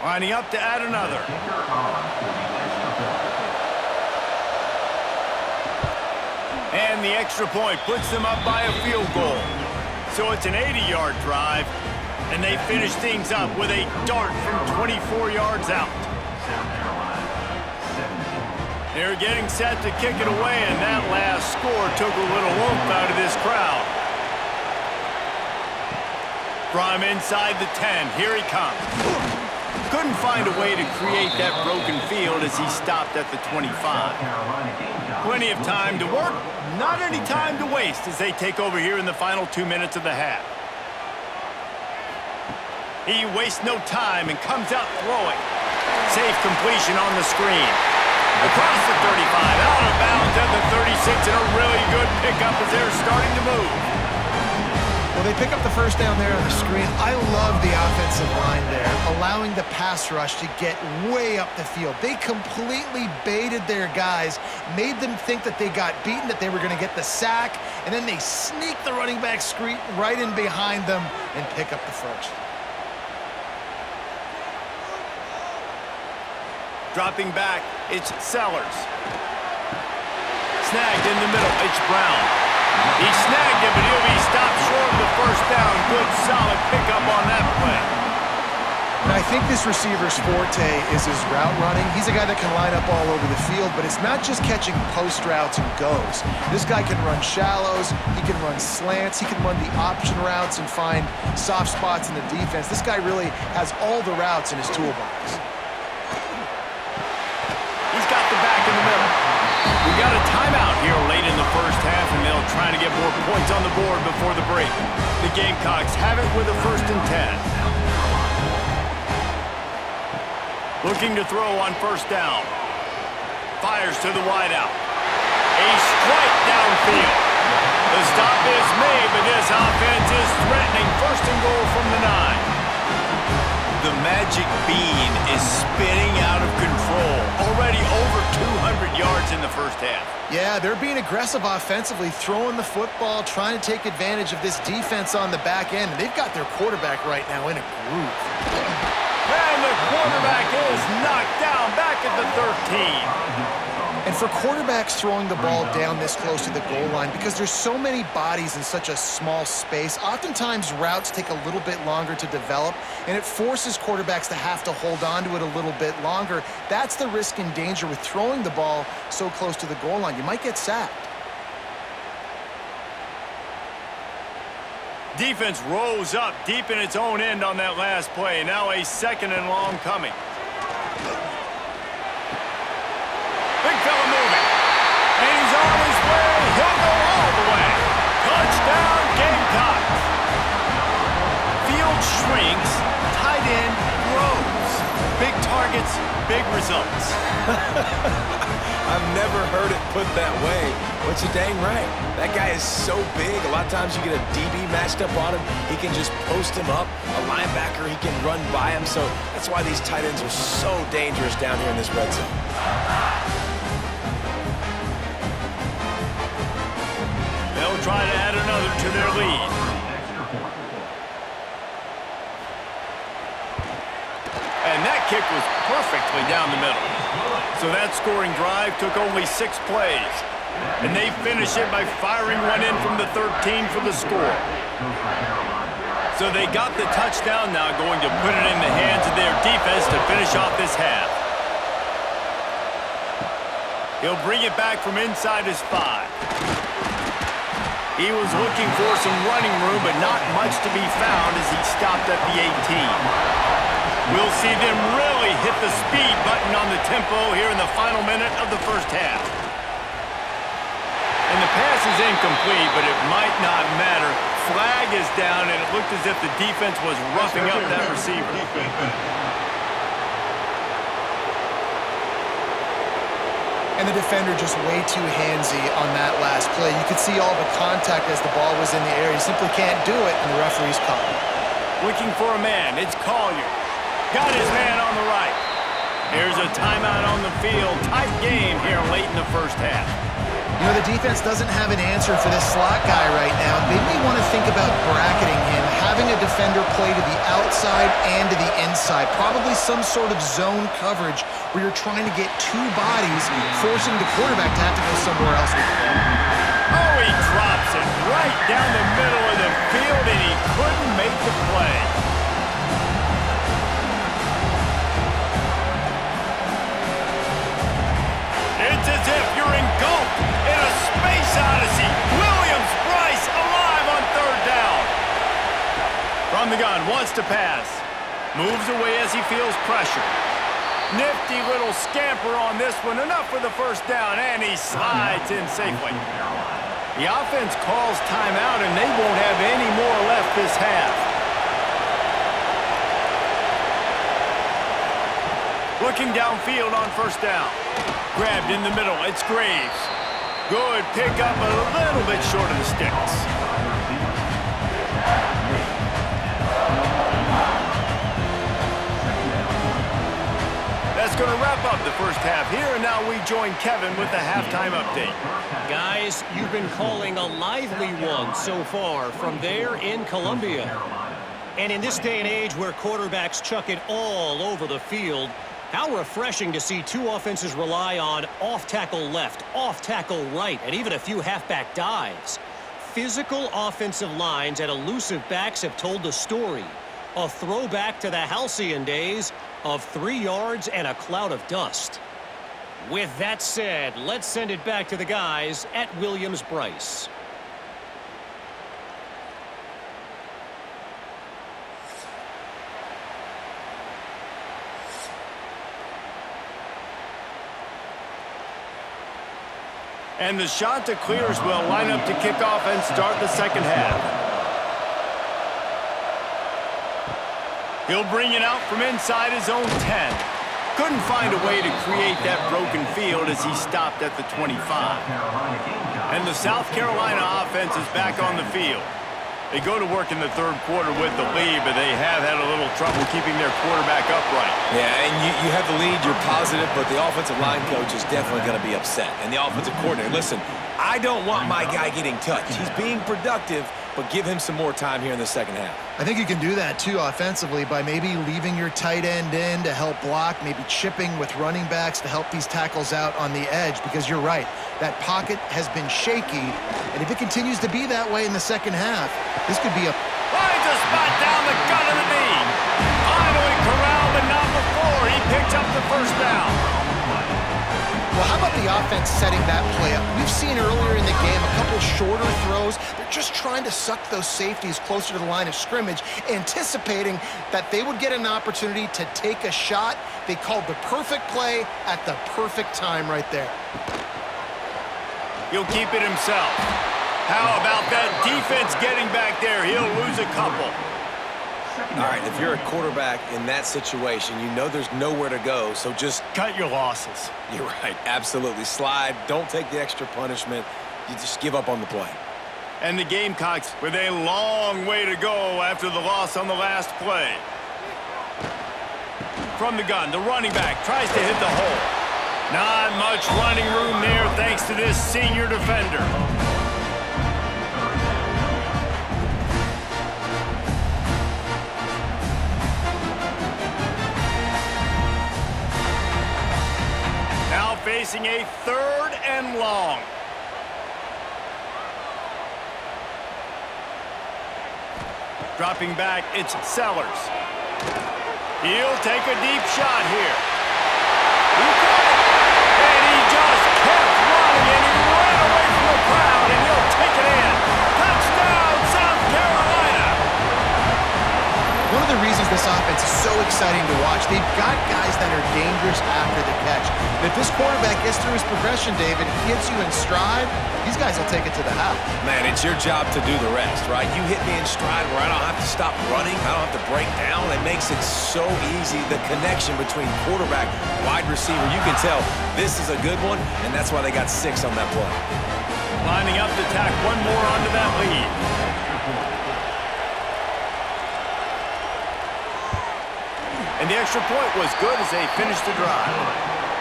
Lining up to add another. And the extra point puts them up by a field goal. So it's an 80-yard drive, and they finish things up with a dart from 24 yards out. They're getting set to kick it away, and that last score took a little oomph out of this crowd. From inside the 10, here he comes. Couldn't find a way to create that broken field as he stopped at the 25. Plenty of time to work, not any time to waste as they take over here in the final 2 minutes of the half. He wastes no time and comes out throwing. Safe completion on the screen. Across the 35, out of bounds at the 36, and a really good pickup as they're starting to move. Well, they pick up the first down there on the screen. I love the offensive line there, allowing the pass rush to get way up the field. They completely baited their guys, made them think that they got beaten, that they were going to get the sack, and then they sneak the running back screen right in behind them and pick up the first. Dropping back, it's Sellers. Snagged in the middle, it's Brown. He snagged it, but he'll be stopped short of the first down. Good, solid pickup on that play. And I think this receiver's forte is his route running. He's a guy that can line up all over the field, but it's not just catching post routes and goes. This guy can run shallows, he can run slants, he can run the option routes and find soft spots in the defense. This guy really has all the routes in his toolbox. He's got the back in the middle. We got a timeout here late in the first half, and they'll try to get more points on the board before the break. The Gamecocks have it with a 1st and 10. Looking to throw on first down. Fires to the wideout. A strike downfield. The stop is made, but this offense is threatening. 1st and goal from the 9. The magic bean is spinning out of control. Already over 200 yards in the first half. Yeah, they're being aggressive offensively, throwing the football, trying to take advantage of this defense on the back end. And they've got their quarterback right now in a groove. And the quarterback is knocked down back at the 13. And for quarterbacks throwing the ball down this close to the goal line, because there's so many bodies in such a small space, oftentimes routes take a little bit longer to develop, and it forces quarterbacks to have to hold on to it a little bit longer. That's the risk and danger with throwing the ball so close to the goal line. You might get sacked. Defense rose up deep in its own end on that last play. Now a 2nd and long coming. Big fella moving. And he's on his way. He'll go all the way. Touchdown, Gamecocks. Field shrinks. Tight end grows. Big targets, big results. I've never heard it put that way, but you're dang right. That guy is so big. A lot of times you get a DB matched up on him. He can just post him up. A linebacker, he can run by him. So that's why these tight ends are so dangerous down here in this red zone. They'll try to add another to their lead. And that kick was perfectly down the middle. So that scoring drive took only 6 plays. And they finish it by firing one in from the 13 for the score. So they got the touchdown, now going to put it in the hands of their defense to finish off this half. He'll bring it back from inside his 5. He was looking for some running room, but not much to be found as he stopped at the 18. We'll see them really hit the speed button on the tempo here in the final minute of the first half. And the pass is incomplete, but it might not matter. Flag is down, and it looked as if the defense was roughing up that receiver. And the defender just way too handsy on that last play. You could see all the contact as the ball was in the air. He simply can't do it, and the referee's caught him. Looking for a man, it's Collier. Got his man on the right. Here's a timeout on the field. Tight game here late in the first half. You know, the defense doesn't have an answer for this slot guy right now. They may want to think about bracketing him, having a defender play to the outside and to the inside. Probably some sort of zone coverage where you're trying to get 2 bodies, forcing the quarterback to have to go somewhere else with the ball. Oh, he drops it right down the middle of the field, and he couldn't make the play. It's as if you're engulfed in a space odyssey. Williams-Brice alive on 3rd down. From the gun, wants to pass. Moves away as he feels pressure. Nifty little scamper on this one. Enough for the first down, and he slides in safely. The offense calls timeout, and they won't have any more left this half. Looking downfield on 1st down. Grabbed in the middle. It's Graves. Good pickup, a little bit short of the sticks. That's going to wrap up the first half here, and now we join Kevin with the halftime update. Guys, you've been calling a lively one so far from there in Columbia. And in this day and age where quarterbacks chuck it all over the field, how refreshing to see 2 offenses rely on off-tackle left, off-tackle right, and even a few halfback dives. Physical offensive lines and elusive backs have told the story. A throwback to the halcyon days of 3 yards and a cloud of dust. With that said, let's send it back to the guys at Williams-Brice. And the Chanticleers will line up to kick off and start the second half. He'll bring it out from inside his own 10. Couldn't find a way to create that broken field as he stopped at the 25. And the South Carolina offense is back on the field. They go to work in the 3rd quarter with the lead, but they have had a little trouble keeping their quarterback upright. Yeah, and you have the lead, you're positive, but the offensive line coach is definitely going to be upset. And the offensive coordinator, listen, I don't want my guy getting touched. He's being productive, but give him some more time here in the second half. I think you can do that, too, offensively, by maybe leaving your tight end in to help block, maybe chipping with running backs to help these tackles out on the edge, because you're right. That pocket has been shaky, and if it continues to be that way in the second half, this could be a... Finds a spot down the gut of the knee. Finally corralled, but not before. He picked up the 1st down. Well, how about the offense setting that play up? We've seen earlier in the game a couple shorter throws. They're just trying to suck those safeties closer to the line of scrimmage, anticipating that they would get an opportunity to take a shot. They called the perfect play at the perfect time right there. He'll keep it himself. How about that defense getting back there? He'll lose a couple. All right, if you're a quarterback in that situation, you know there's nowhere to go, so just cut your losses. You're right, absolutely. Slide, don't take the extra punishment. You just give up on the play. And the Gamecocks with a long way to go after the loss on the last play. From the gun, the running back tries to hit the hole. Not much running room there thanks to this senior defender. Now facing a 3rd and long. Dropping back, it's Sellers. He'll take a deep shot here. He got it, and he just kept running, and he ran away from the crowd, and he'll take it in. Touchdown, South Carolina! One of the reasons this offense is so exciting to watch, they've got guys that are dangerous after the catch. And if this quarterback gets through his progression, David, hits you in stride, these guys will take it to the house. Man, it's your job to do the rest, right? You hit me in stride where I don't have to stop running. I don't have to break down. It makes it so easy, the connection between quarterback, wide receiver. You can tell this is a good one, and that's why they got 6 on that play. Lining up to tack one more onto that lead. And the extra point was good as they finished the drive.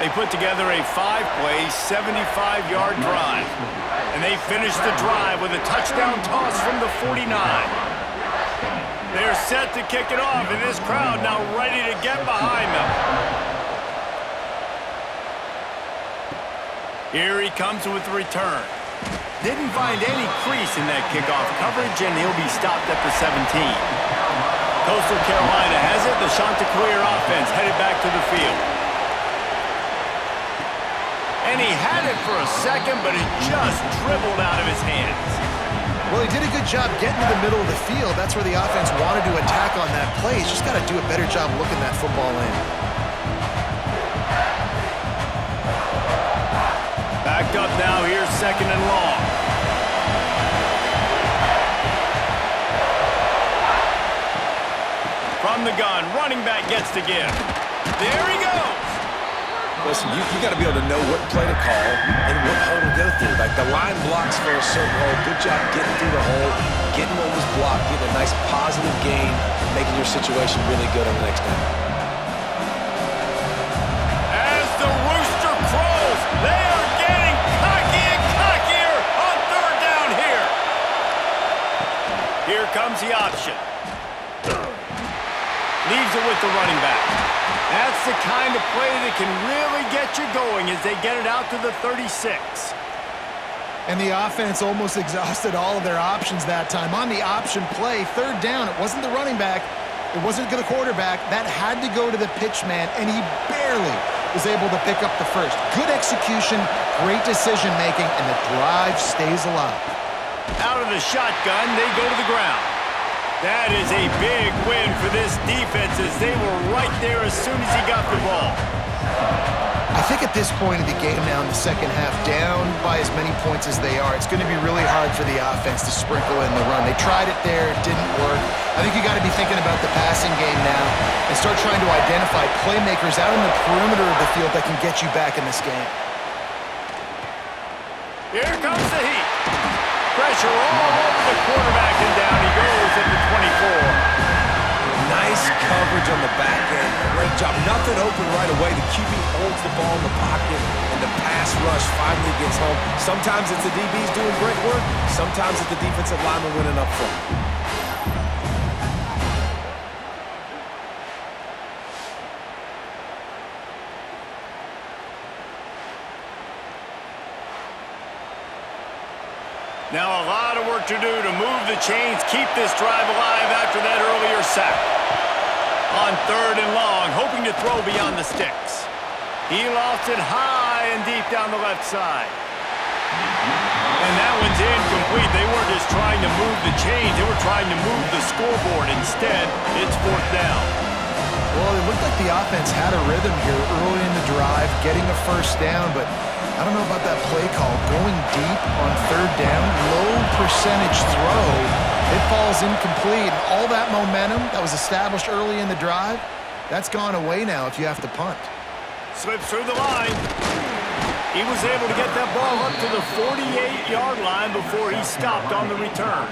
They put together a 5-play, 75-yard drive. And they finished the drive with a touchdown toss from the 49. They're set to kick it off, and this crowd now ready to get behind them. Here he comes with the return. Didn't find any crease in that kickoff coverage, and he'll be stopped at the 17. Coastal Carolina has it. The Chanticleer offense headed back to the field. And he had it for a second, but it just dribbled out of his hands. Well, he did a good job getting to the middle of the field. That's where the offense wanted to attack on that play. He's just got to do a better job looking that football in. Backed up now. Here's 2nd and long. From the gun, running back gets to give. There he goes. Listen, you got to be able to know what play to call and what hole to go through. Like the line blocks for a certain hole. Good job getting through the hole, getting what was blocked, getting a nice positive gain, making your situation really good on the next down. As the rooster crows, they are getting cocky and cockier on 3rd down here. Here comes the option. Leaves it with the running back. That's the kind of play that can really get you going as they get it out to the 36. And the offense almost exhausted all of their options that time. On the option play, 3rd down, it wasn't the running back, it wasn't the quarterback. That had to go to the pitch man, and he barely was able to pick up the first. Good execution, great decision-making, and the drive stays alive. Out of the shotgun, they go to the ground. That is a big win for this defense as they were right there as soon as he got the ball. I think at this point of the game now in the second half, down by as many points as they are, it's going to be really hard for the offense to sprinkle in the run. They tried it there, it didn't work. I think you got to be thinking about the passing game now and start trying to identify playmakers out in the perimeter of the field that can get you back in this game. Here comes the heat. Pressure all over the quarterback, and down he goes at the 24. Nice coverage on the back end. Great job. Nothing open right away. The QB holds the ball in the pocket, and the pass rush finally gets home. Sometimes it's the DBs doing great work. Sometimes it's the defensive lineman winning up front. Now a lot of work to do to move the chains, keep this drive alive after that earlier sack. On 3rd and long, hoping to throw beyond the sticks. He lost it high and deep down the left side. And that one's incomplete. They weren't just trying to move the chains, they were trying to move the scoreboard. Instead, it's 4th down. Well, it looked like the offense had a rhythm here early in the drive, getting a 1st down, but I don't know about that play call. Going deep on 3rd down, low percentage throw, It falls incomplete. And all that momentum that was established early in the drive, that's gone away now if you have to punt. Slips through the line. He was able to get that ball up to the 48-yard line before he stopped on the return.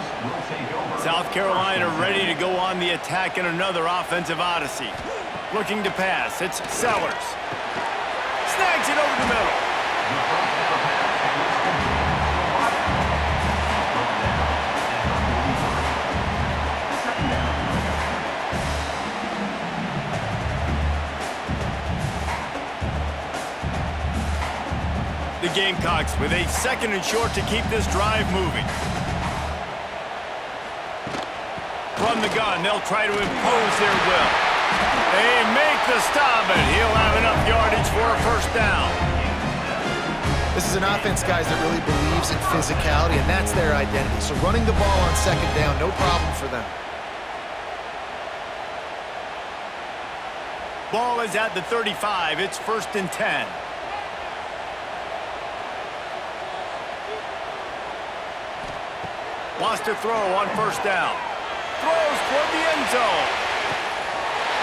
South Carolina ready to go on the attack in another offensive odyssey. Looking to pass. It's Sellers. Snags it over the middle. The Gamecocks with a 2nd and short to keep this drive moving. From the gun, they'll try to impose their will. They make the stop, and he'll have enough yardage for a first down. This is an offense, guys, that really believes in physicality, and that's their identity. So running the ball on 2nd down, no problem for them. Ball is at the 35. It's 1st and 10. Wants to throw on 1st down. Throws toward the end zone.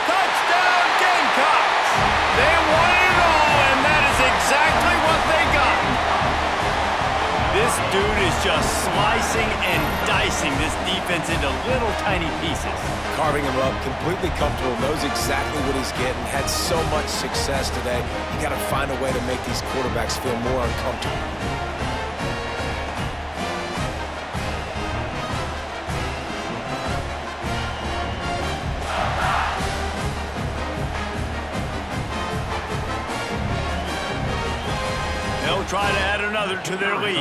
Touchdown, Gamecocks! They won it all, and that is exactly what they got. This dude is just slicing and dicing this defense into little tiny pieces. Carving him up, completely comfortable, knows exactly what he's getting, had so much success today. You got to find a way to make these quarterbacks feel more uncomfortable. Try to add another to their lead.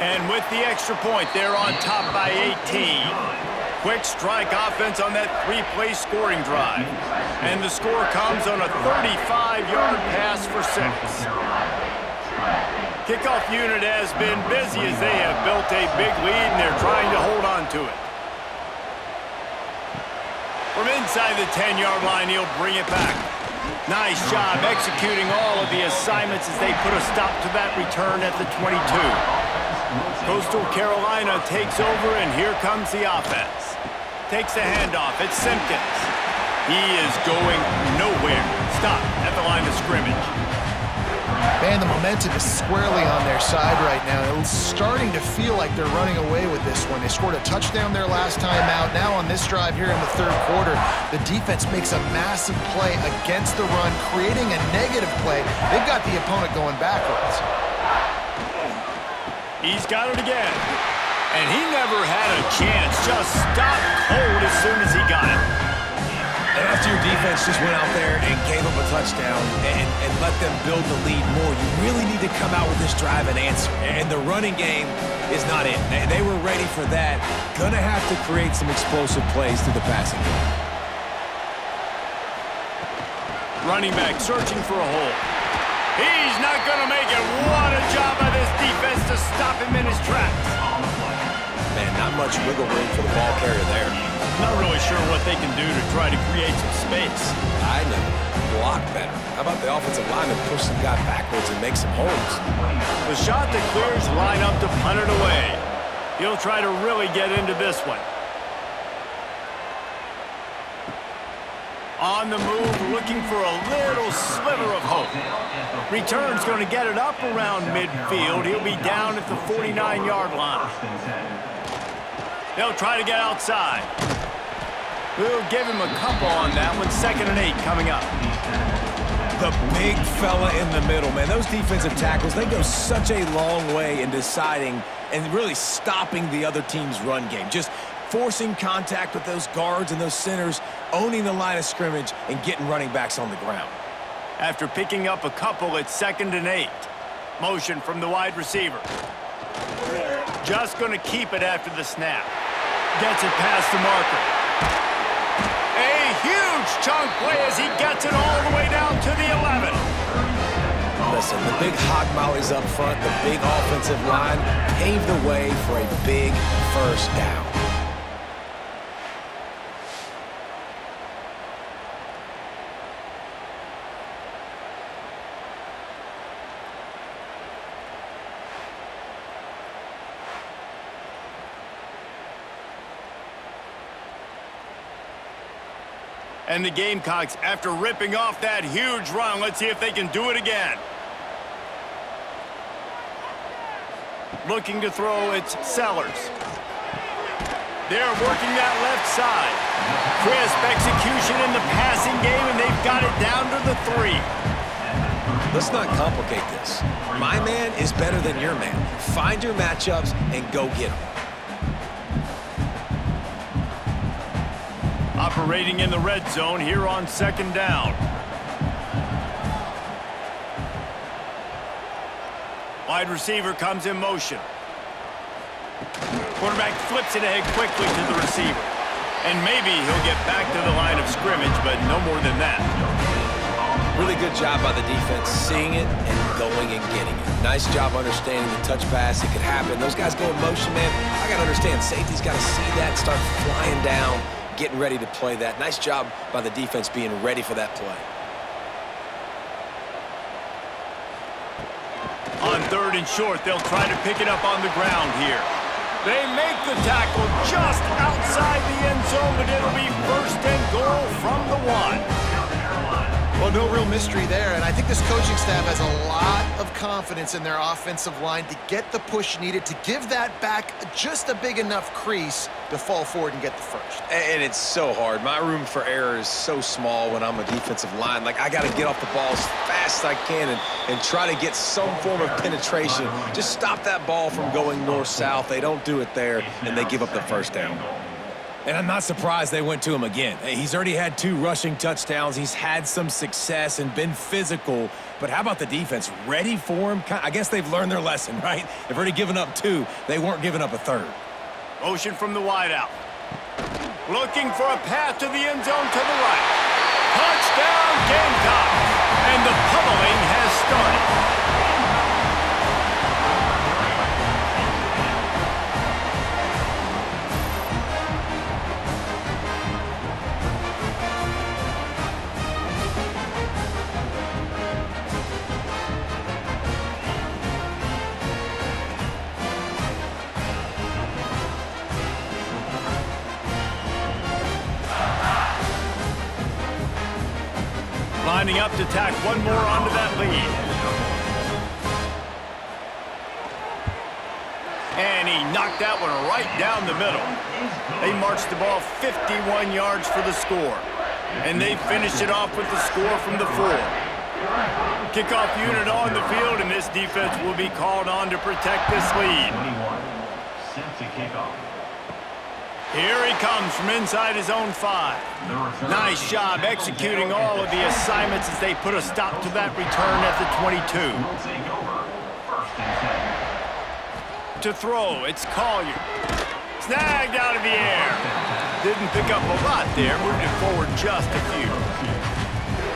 And with the extra point, they're on top by 18. Quick strike offense on that 3-play scoring drive. And the score comes on a 35-yard pass for 6. Kickoff unit has been busy as they have built a big lead, and they're trying to hold on to it. From inside the 10-yard line, he'll bring it back. Nice job executing all of the assignments as they put a stop to that return at the 22. Coastal Carolina takes over, and here comes the offense. Takes the handoff. It's Simpkins. He is going nowhere. Stop at the line of scrimmage. Man, the momentum is squarely on their side right now. It's starting to feel like they're running away with this one. They scored a touchdown their last time out. Now on this drive here in the 3rd quarter, the defense makes a massive play against the run, creating a negative play. They've got the opponent going backwards. He's got it again. And he never had a chance. Just stopped cold as soon as he got it. And after your defense just went out there and gave up a touchdown and let them build the lead more, you really need to come out with this drive and answer. And the running game is not it. They were ready for that. Gonna have to create some explosive plays through the passing game. Running back searching for a hole. He's not gonna make it. What a job by this defense to stop him in his tracks. Man, not much wiggle room for the ball carrier there. Not really sure what they can do to try to create some space. I know. Block better. How about the offensive line to push some guy backwards and make some holes? The Chanticleers line up to punt it away. He'll try to really get into this one. On the move, looking for a little sliver of hope. Return's going to get it up around midfield. He'll be down at the 49-yard line. They'll try to get outside. We'll give him a couple on that one. 2nd and 8 coming up. The big fella in the middle, man. Those defensive tackles, they go such a long way in deciding and really stopping the other team's run game. Just forcing contact with those guards and those centers, owning the line of scrimmage, and getting running backs on the ground. After picking up a couple, it's 2nd and 8. Motion from the wide receiver. Just going to keep it after the snap. Gets it past the marker. A huge chunk play as he gets it all the way down to the 11. Listen, the big hog mollies up front, the big offensive line paved the way for a big first down. And the Gamecocks, after ripping off that huge run, let's see if they can do it again. Looking to throw, it's Sellers. They're working that left side. Crisp execution in the passing game, and they've got it down to the 3. Let's not complicate this. My man is better than your man. Find your matchups and go get them. Operating in the red zone here on 2nd down. Wide receiver comes in motion. Quarterback flips it ahead quickly to the receiver. And maybe he'll get back to the line of scrimmage, but no more than that. Really good job by the defense, seeing it and going and getting it. Nice job understanding the touch pass. It could happen. Those guys go in motion, man. I got to understand, safety's got to see that and start flying down, getting ready to play that. Nice job by the defense being ready for that play. On 3rd and short, they'll try to pick it up on the ground here. They make the tackle just outside the end zone, but it'll be 1st and goal from the 1. Well, no real mystery there, and I think this coaching staff has a lot of confidence in their offensive line to get the push needed to give that back just a big enough crease to fall forward and get the first. And it's so hard. My room for error is so small when I'm a defensive line. Like, I got to get off the ball as fast as I can and try to get some form of penetration. Just stop that ball from going north-south. They don't do it there, and they give up the 1st down. And I'm not surprised they went to him again. He's already had 2 rushing touchdowns. He's had some success and been physical. But how about the defense? Ready for him? I guess they've learned their lesson, right? They've already given up 2. They weren't giving up a 3rd. Motion from the wideout. Looking for a path to the end zone to the right. Touchdown, Gamecocks! And the pummeling has started. Lining up to tack one more onto that lead. And he knocked that one right down the middle. They marched the ball 51 yards for the score. And they finished it off with the score from the 4. Kickoff unit on the field, and this defense will be called on to protect this lead. Here he comes from inside his own 5. Nice job executing all of the assignments as they put a stop to that return at the 22. To throw, it's Collier. Snagged out of the air. Didn't pick up a lot there, moved it forward just a few.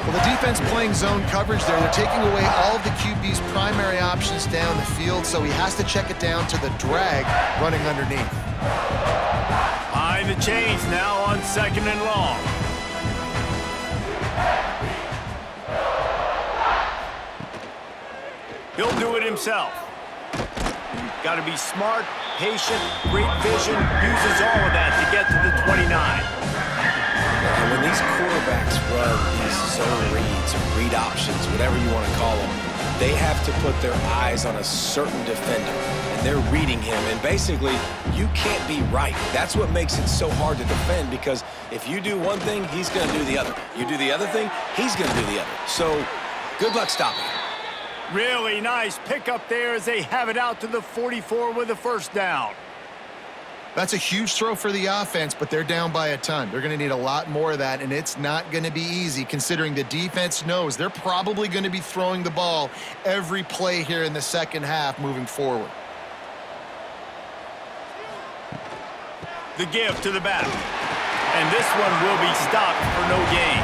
Well, the defense playing zone coverage there. They're taking away all of the QB's primary options down the field, so he has to check it down to the drag running underneath. Behind the chains now on 2nd and long. He'll do it himself. Got to be smart, patient, great vision, uses all of that to get to the 29. And when these quarterbacks run these zone reads or read options, whatever you want to call them, they have to put their eyes on a certain defender, and they're reading him. And basically, you can't be right. That's what makes it so hard to defend, because if you do one thing, he's going to do the other. You do the other thing, he's going to do the other. So good luck stopping him. Really nice pickup there as they have it out to the 44 with a 1st down. That's a huge throw for the offense, but they're down by a ton. They're going to need a lot more of that, and it's not going to be easy considering the defense knows they're probably going to be throwing the ball every play here in the 2nd half moving forward. The give to the back. And this one will be stopped for no gain.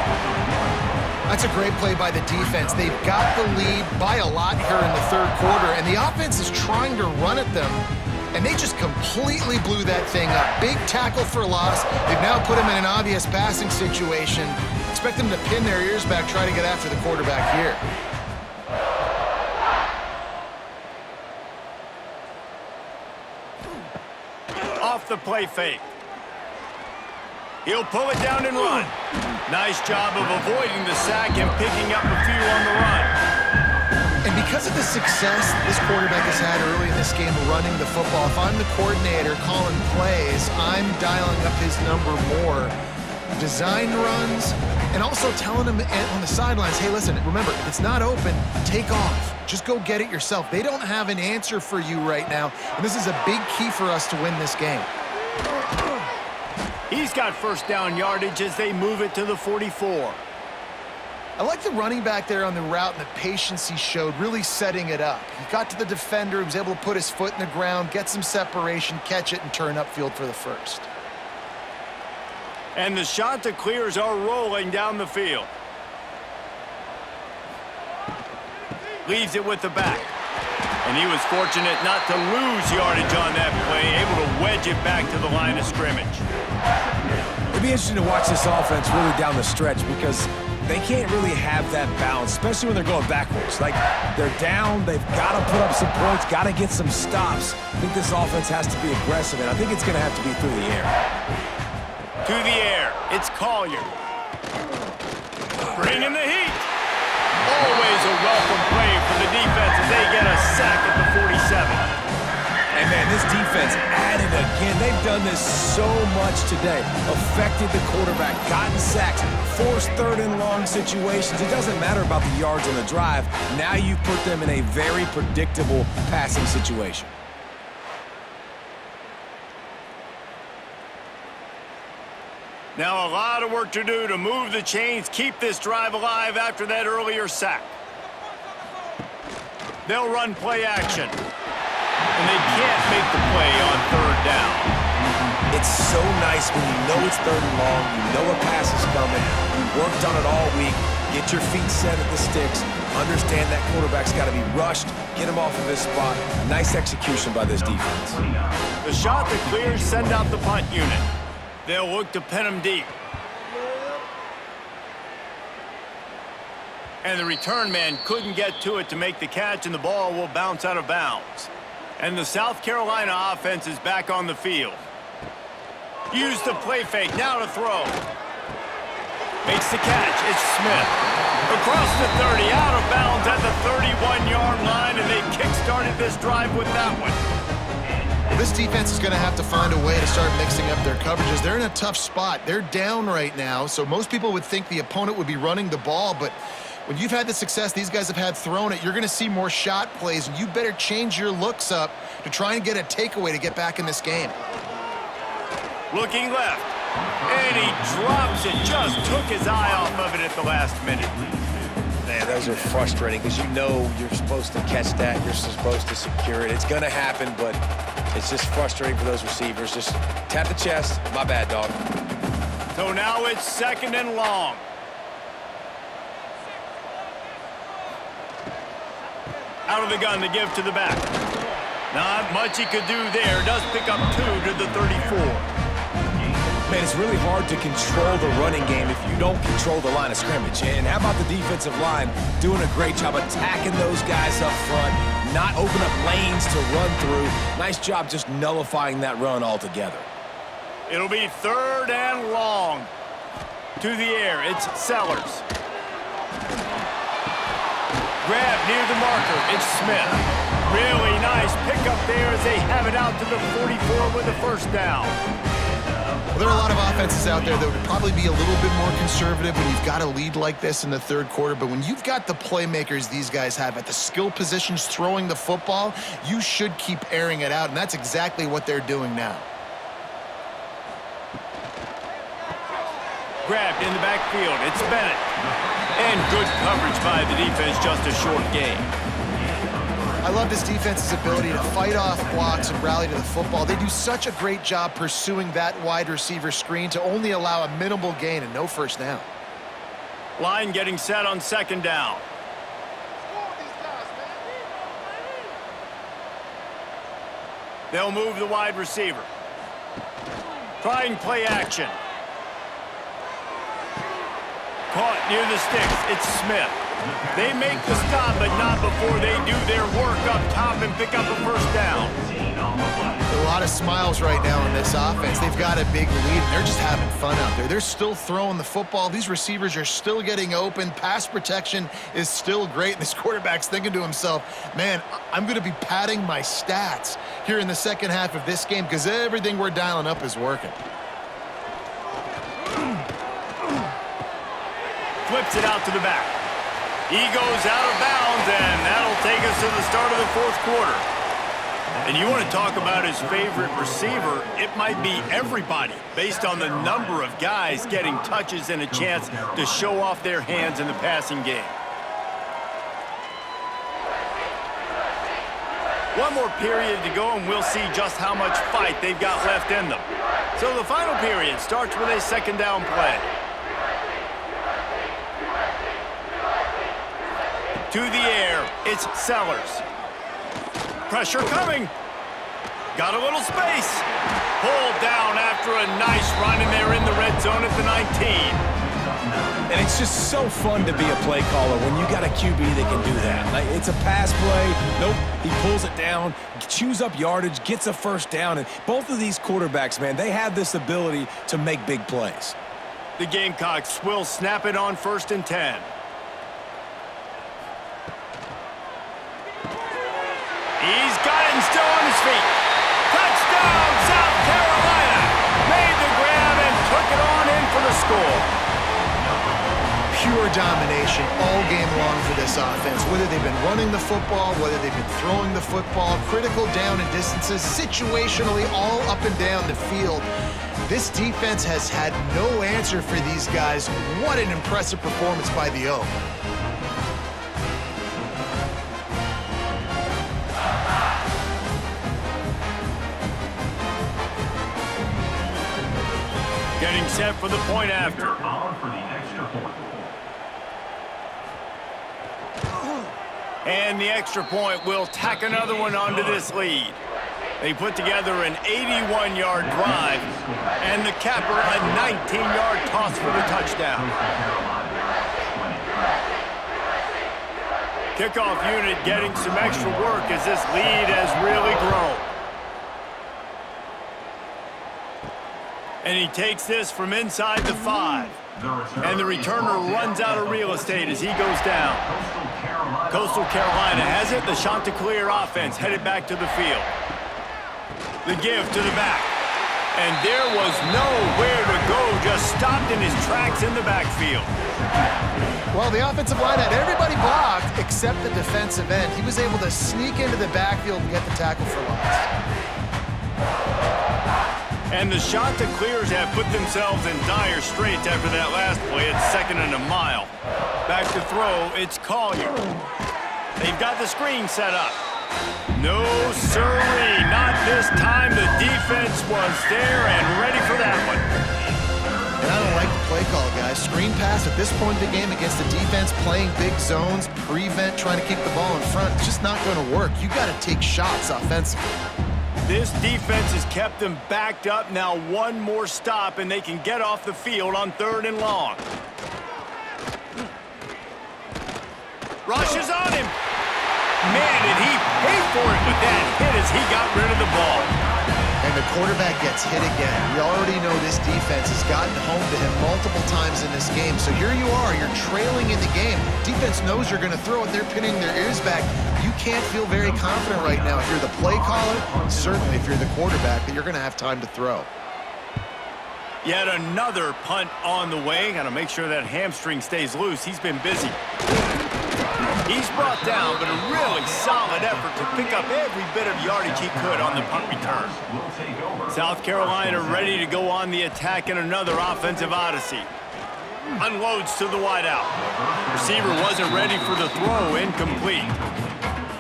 That's a great play by the defense. They've got the lead by a lot here in the 3rd quarter, and the offense is trying to run at them, and they just completely blew that thing up. Big tackle for loss. They've now put him in an obvious passing situation. Expect them to pin their ears back, try to get after the quarterback here. Off the play fake. He'll pull it down and run. Nice job of avoiding the sack and picking up a few on the run. And because of the success this quarterback has had early in this game running the football, if I'm the coordinator calling plays, I'm dialing up his number more. Designed runs, and also telling him on the sidelines, hey, listen, remember, if it's not open, take off. Just go get it yourself. They don't have an answer for you right now, and this is a big key for us to win this game. He's got first down yardage as they move it to the 44. I like the running back there on the route and the patience he showed, really setting it up. He got to the defender, he was able to put his foot in the ground, get some separation, catch it, and turn upfield for the first. And the Chanticleers are rolling down the field. Leaves it with the back. And he was fortunate not to lose yardage on that play, able to wedge it back to the line of scrimmage. It'll be interesting to watch this offense really down the stretch because they can't really have that balance, especially when they're going backwards. Like, they're down, they've got to put up some points, got to get some stops. I think this offense has to be aggressive, and I think it's going to have to be through the air. To the air, it's Collier. Bringing the heat. Always a welcome play for the defense as they get a sack at the 47. And man, this defense at it again. They've done this so much today. Affected the quarterback, gotten sacks, forced third and long situations. It doesn't matter about the yards on the drive. Now you put them in a very predictable passing situation. Now a lot of work to do to move the chains, keep this drive alive after that earlier sack. They'll run play action. And they can't make the play on third down. It's so nice when you know it's third and long, you know a pass is coming, you worked on it all week, get your feet set at the sticks, understand that quarterback's got to be rushed, get him off of his spot. Nice execution by this defense. The Chanticleers send out the punt unit. They'll look to pin him deep. And the return man couldn't get to it to make the catch, and the ball will bounce out of bounds. And the South Carolina offense is back on the field. Use the play fake, now to throw. Makes the catch, it's Smith. Across the 30, out of bounds at the 31-yard line, and they kick-started this drive with that one. This defense is going to have to find a way to start mixing up their coverages. They're in a tough spot. They're down right now, so most people would think the opponent would be running the ball, but when you've had the success these guys have had throwing it, you're going to see more shot plays, and you better change your looks up to try and get a takeaway to get back in this game. Looking left, and he drops it. Just took his eye off of it at the last minute. Man, those are frustrating because you know you're supposed to catch that, you're supposed to secure it. It's going to happen, but it's just frustrating for those receivers. Just tap the chest. My bad, dog. So now it's second and long. Out of the gun to give to the back. Not much he could do there. Does pick up 2 to the 34. Man, it's really hard to control the running game if you don't control the line of scrimmage. And how about the defensive line doing a great job attacking those guys up front, not open up lanes to run through. Nice job just nullifying that run altogether. It'll be third and long. To the air, it's Sellers. Grab near the marker, it's Smith. Really nice pickup there as they have it out to the 44 with a first down. Well, there are a lot of offenses out there that would probably be a little bit more conservative when you've got a lead like this in the third quarter, but when you've got the playmakers these guys have at the skill positions throwing the football, you should keep airing it out, and that's exactly what they're doing now. Grabbed in the backfield, it's Bennett. And good coverage by the defense, just a short gain. I love this defense's ability to fight off blocks and rally to the football. They do such a great job pursuing that wide receiver screen to only allow a minimal gain and no first down. Line getting set on second down. They'll move the wide receiver. Trying play action. Caught near the sticks, it's Smith. They make the stop, but not before they do their work up top and pick up a first down. Well, lot of smiles right now in this offense. They've got a big lead, and they're just having fun out there. They're still throwing the football. These receivers are still getting open. Pass protection is still great. This quarterback's thinking to himself, man, I'm going to be padding my stats here in the second half of this game because everything we're dialing up is working. Flips it out to the back. He goes out of bounds, and that'll take us to the start of the fourth quarter. And you want to talk about his favorite receiver, it might be everybody based on the number of guys getting touches and a chance to show off their hands in the passing game. One more period to go, and we'll see just how much fight they've got left in them. So the final period starts with a second down play. To the air, it's Sellers. Pressure coming. Got a little space. Pulled down after a nice run, and they're in the red zone at the 19. And it's just so fun to be a play caller when you got a QB that can do that. Like, it's a pass play. Nope, he pulls it down, chews up yardage, gets a first down. And both of these quarterbacks, man, they have this ability to make big plays. The Gamecocks will snap it on 1st and 10. He's got it and still on his feet. Touchdown, South Carolina! Made the grab and took it on in for the score. Pure domination all game long for this offense. Whether they've been running the football, whether they've been throwing the football, critical down and distances, situationally all up and down the field. This defense has had no answer for these guys. What an impressive performance by the O. Getting set for the point after. And the extra point will tack another one onto this lead. They put together an 81-yard drive, and the capper a 19-yard toss for the touchdown. Kickoff unit getting some extra work as this lead has really grown. And he takes this from inside the 5. And the returner runs out of real estate as he goes down. Coastal Carolina has it. The Chanticleer offense headed back to the field. The give to the back. And there was nowhere to go, just stopped in his tracks in the backfield. Well, the offensive line had everybody blocked except the defensive end. He was able to sneak into the backfield and get the tackle for loss. And the Chanticleers have put themselves in dire straits after that last play. It's 2nd and a mile. Back to throw, it's Collier. They've got the screen set up. No, sirree, not this time. The defense was there and ready for that one. And I don't like the play call, guys. Screen pass at this point of the game against the defense, playing big zones, prevent, trying to keep the ball in front. It's just not going to work. You got to take shots offensively. This defense has kept them backed up. Now one more stop, and they can get off the field on 3rd and long. Rushes on him. Man, did he pay for it with that hit as he got rid of the ball. And the quarterback gets hit again. We already know this defense has gotten home to him multiple times in this game. So here you are, you're trailing in the game. Defense knows you're going to throw it. They're pinning their ears back. You can't feel very confident right now if you're the play caller, certainly if you're the quarterback, that you're going to have time to throw. Yet another punt on the way. Got to make sure that hamstring stays loose. He's been busy. He's brought down, but a really solid effort to pick up every bit of yardage he could on the punt return. South Carolina ready to go on the attack in another offensive odyssey. Unloads to the wideout. Receiver wasn't ready for the throw, incomplete.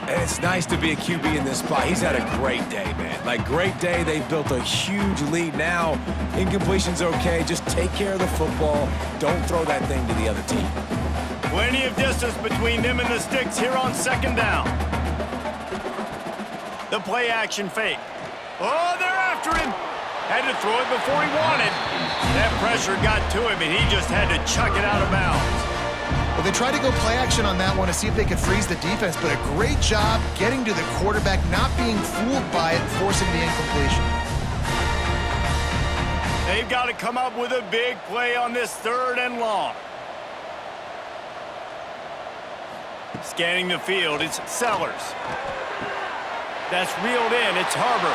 And it's nice to be a QB in this spot. He's had a great day, man. Like, great day. They've built a huge lead now. Incompletion's okay. Just take care of the football. Don't throw that thing to the other team. Plenty of distance between them and the sticks here on 2nd down. The play action fake. Oh, they're after him. Had to throw it before he wanted. That pressure got to him, and he just had to chuck it out of bounds. Well, they tried to go play action on that one to see if they could freeze the defense, but a great job getting to the quarterback, not being fooled by it, and forcing the incompletion. They've got to come up with a big play on this 3rd and long. Scanning the field, it's Sellers. That's reeled in, it's Harbor.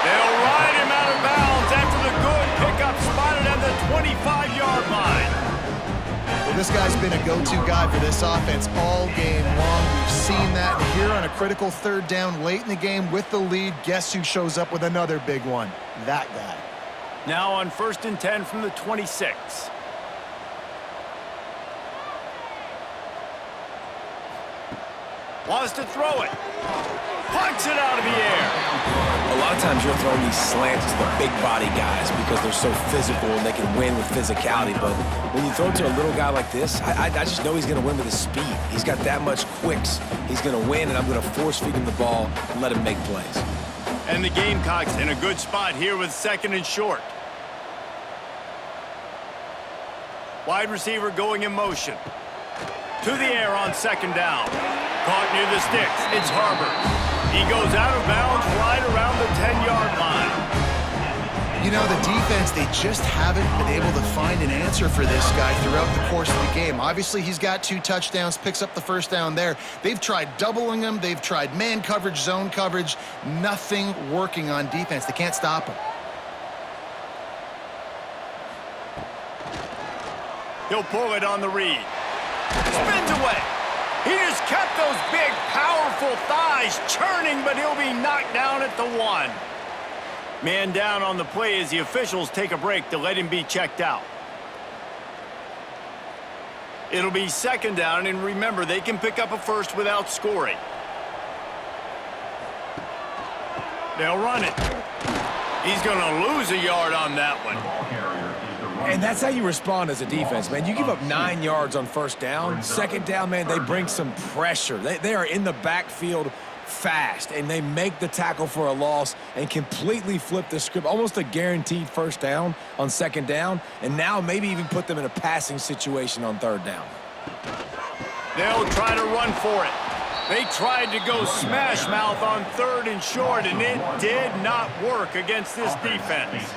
They'll ride him out of bounds after the good pickup, spotted at the 25-yard line. Well, this guy's been a go-to guy for this offense all game long. We've seen that here on a critical 3rd down late in the game with the lead. Guess who shows up with another big one? That guy. Now on 1st and 10 from the 26. Wants to throw it. Punts it out of the air. A lot of times you're throwing these slants to the big body guys because they're so physical and they can win with physicality. But when you throw it to a little guy like this, I just know he's going to win with his speed. He's got that much quicks. He's going to win, and I'm going to force feed him the ball and let him make plays. And the Gamecocks in a good spot here with 2nd and short. Wide receiver going in motion. To the air on 2nd down. Caught near the sticks. It's Harbor. He goes out of bounds right around the 10-yard line. You know, the defense, they just haven't been able to find an answer for this guy throughout the course of the game. Obviously, he's got 2 touchdowns, picks up the 1st down there. They've tried doubling him. They've tried man coverage, zone coverage. Nothing working on defense. They can't stop him. He'll pull it on the read. Spins away. He just kept those big, powerful thighs churning, but he'll be knocked down at the 1. Man down on the play as the officials take a break to let him be checked out. It'll be 2nd down, and remember, they can pick up a 1st without scoring. They'll run it. He's going to lose a yard on that one. And that's how you respond as a defense, man. You give up 9 yards on 1st down. 2nd down, man, they bring some pressure. They are in the backfield fast, and they make the tackle for a loss and completely flip the script. Almost a guaranteed 1st down on 2nd down, and now maybe even put them in a passing situation on 3rd down. They'll try to run for it. They tried to go smash mouth on 3rd and short, and it did not work against this defense.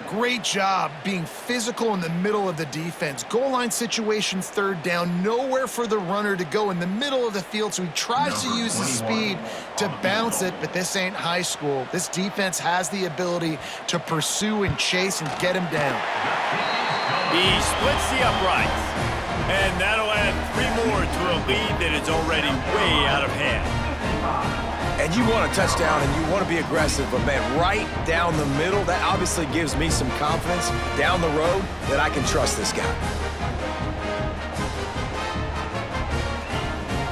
Great job being physical in the middle of the defense. Goal line situation, 3rd down, nowhere for the runner to go in the middle of the field, so he tries to use his speed to bounce it, but this ain't high school. This defense has the ability to pursue and chase and get him down. He splits the uprights, and that'll add 3 more to a lead that is already way out of hand. And you want a touchdown and you want to be aggressive, but, man, right down the middle, that obviously gives me some confidence down the road that I can trust this guy.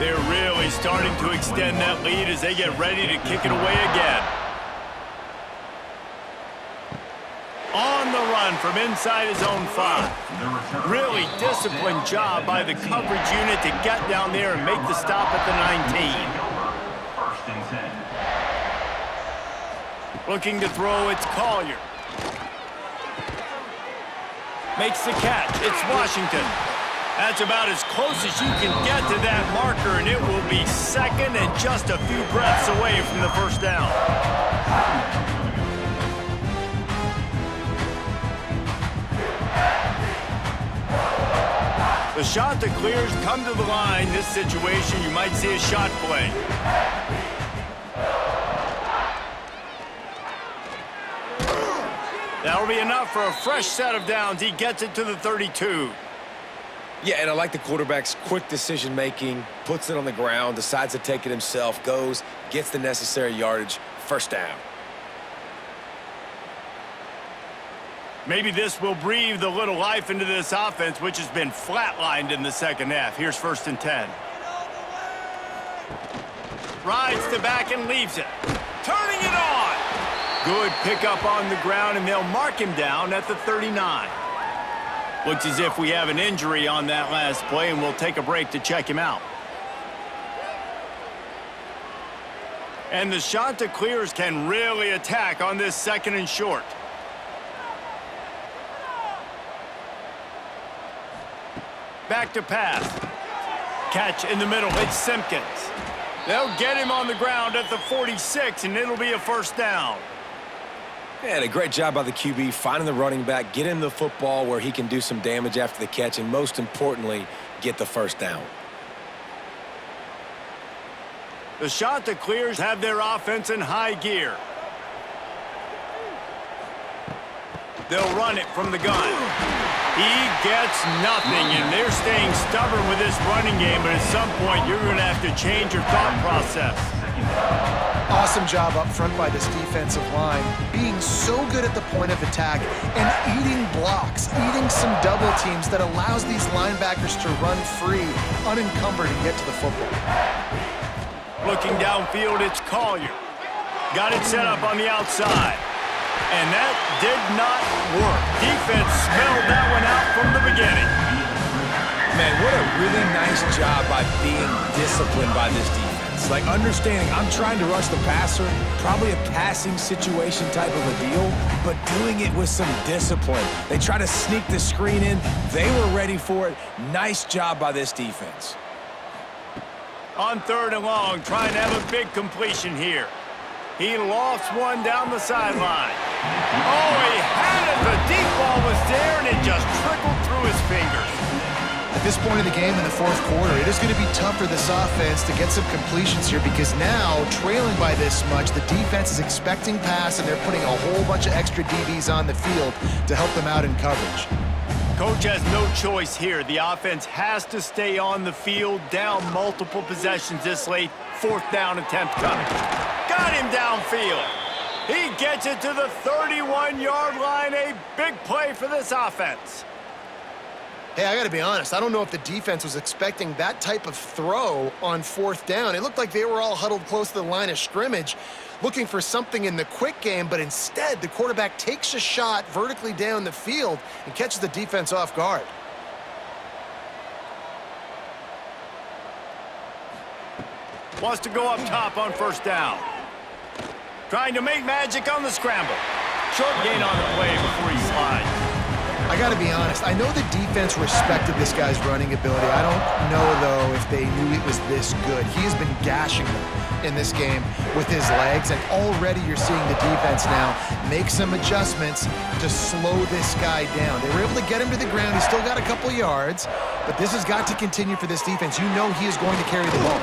They're really starting to extend that lead as they get ready to kick it away again. On the run from inside his own 5. Really disciplined job by the coverage unit to get down there and make the stop at the 19. Looking to throw, it's Collier. Makes the catch, it's Washington. That's about as close as you can get to that marker, and it will be 2nd and just a few breaths away from the 1st down. The Chanticleers come to the line. This situation, you might see a shot play. That'll be enough for a fresh set of downs. He gets it to the 32. Yeah, and I like the quarterback's quick decision-making, puts it on the ground, decides to take it himself, goes, gets the necessary yardage, 1st down. Maybe this will breathe a little life into this offense, which has been flatlined in the 2nd half. Here's 1st and 10. Rides the back and leaves it. Turning it on. Good pickup on the ground, and they'll mark him down at the 39. Looks as if we have an injury on that last play, and we'll take a break to check him out. And the Chanticleers can really attack on this 2nd and short. Back to pass. Catch in the middle. It's Simpkins. They'll get him on the ground at the 46, and it'll be a first down. And a great job by the QB finding the running back, get him the football where he can do some damage after the catch, and most importantly, get the first down. The Chanticleers have their offense in high gear. They'll run it from the gun. He gets nothing, and they're staying stubborn with this running game, but at some point, you're going to have to change your thought process. Awesome job up front by this defensive line, being so good at the point of attack and eating blocks, eating some double teams that allows these linebackers to run free, unencumbered, and get to the football. Looking downfield, it's Collier. Got it set up on the outside. And that did not work. Defense smelled that one out from the beginning. Man, what a really nice job by being disciplined by this defense. Like, understanding I'm trying to rush the passer, probably a passing situation type of a deal, but doing it with some discipline. They try to sneak the screen in. They were ready for it. Nice job by this defense. On 3rd and long, trying to have a big completion here. He lofts one down the sideline. Oh, he had it. The deep ball was there, and it just trickled through his fingers. At this point in the game in the 4th quarter, it is going to be tough for this offense to get some completions here because now, trailing by this much, the defense is expecting pass, and they're putting a whole bunch of extra DBs on the field to help them out in coverage. Coach has no choice here. The offense has to stay on the field, down multiple possessions this late. 4th down attempt coming. Got him downfield. He gets it to the 31-yard line. A big play for this offense. Hey, I got to be honest. I don't know if the defense was expecting that type of throw on 4th down. It looked like they were all huddled close to the line of scrimmage, looking for something in the quick game, but instead the quarterback takes a shot vertically down the field and catches the defense off guard. Wants to go up top on 1st down. Trying to make magic on the scramble. Short gain on the play before he slides. I got to be honest. I know the defense respected this guy's running ability. I don't know, though, if they knew it was this good. He has been gashing them in this game with his legs, and already you're seeing the defense now make some adjustments to slow this guy down. They were able to get him to the ground. He's still got a couple yards, but this has got to continue for this defense. You know he is going to carry the ball.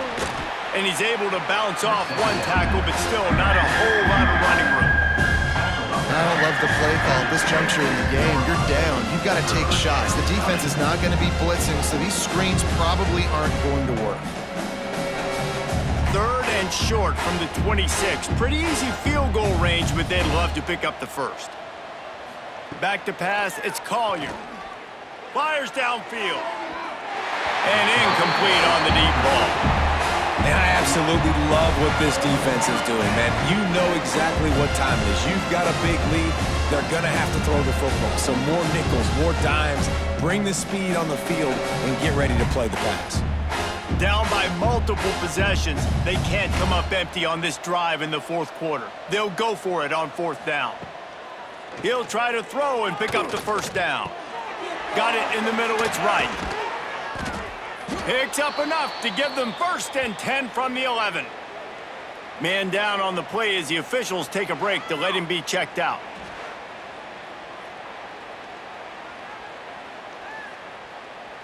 And he's able to bounce off one tackle, but still not a whole lot of running room. I don't love the play call at this juncture in the game. You're down. You've got to take shots. The defense is not going to be blitzing, so these screens probably aren't going to work. 3rd and short from the 26. Pretty easy field goal range, but they'd love to pick up the 1st. Back to pass, it's Collier. Fires downfield. And incomplete on the deep ball. And I absolutely love what this defense is doing, man. You know exactly what time it is. You've got a big lead. They're going to have to throw the football. So more nickels, more dimes, bring the speed on the field, and get ready to play the pass. Down by multiple possessions. They can't come up empty on this drive in the 4th quarter. They'll go for it on 4th down. He'll try to throw and pick up the 1st down. Got it in the middle, it's right. Picks up enough to give them 1st and 10 from the 11. Man down on the play as the officials take a break to let him be checked out.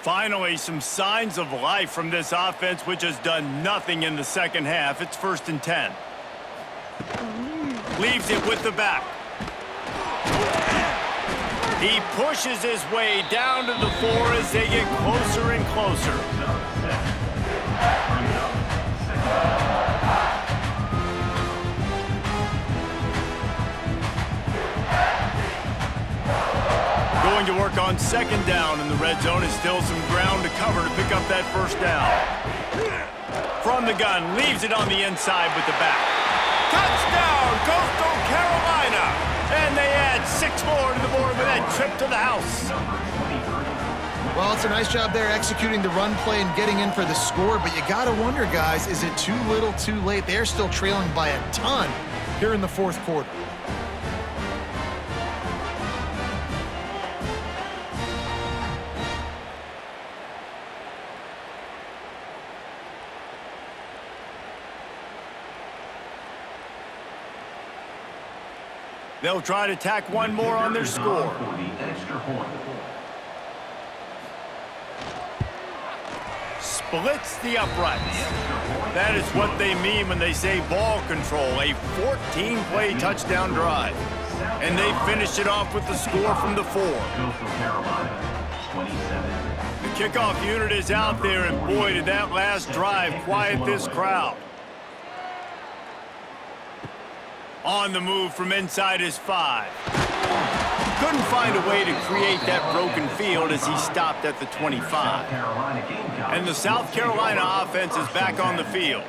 Finally, some signs of life from this offense, which has done nothing in the 2nd half. It's 1st and 10. Leaves it with the back. He pushes his way down to the 4 as they get closer and closer. Going to work on 2nd down in the red zone is still some ground to cover to pick up that 1st down. From the gun, leaves it on the inside with the back. Touchdown, Coastal Carolina! And they add 6 more to the board with that trip to the house. Well, it's a nice job there executing the run play and getting in for the score, but you got to wonder, guys, is it too little too late? They're still trailing by a ton here in the 4th quarter. They'll try to tack one more on their score. Splits the uprights. That is what they mean when they say ball control, a 14-play touchdown drive. And they finish it off with the score from the 4. Coastal Carolina, 27. The kickoff unit is out there, and boy, did that last drive quiet this crowd. On the move from inside his 5. Couldn't find a way to create that broken field as he stopped at the 25. And the South Carolina offense is back on the field.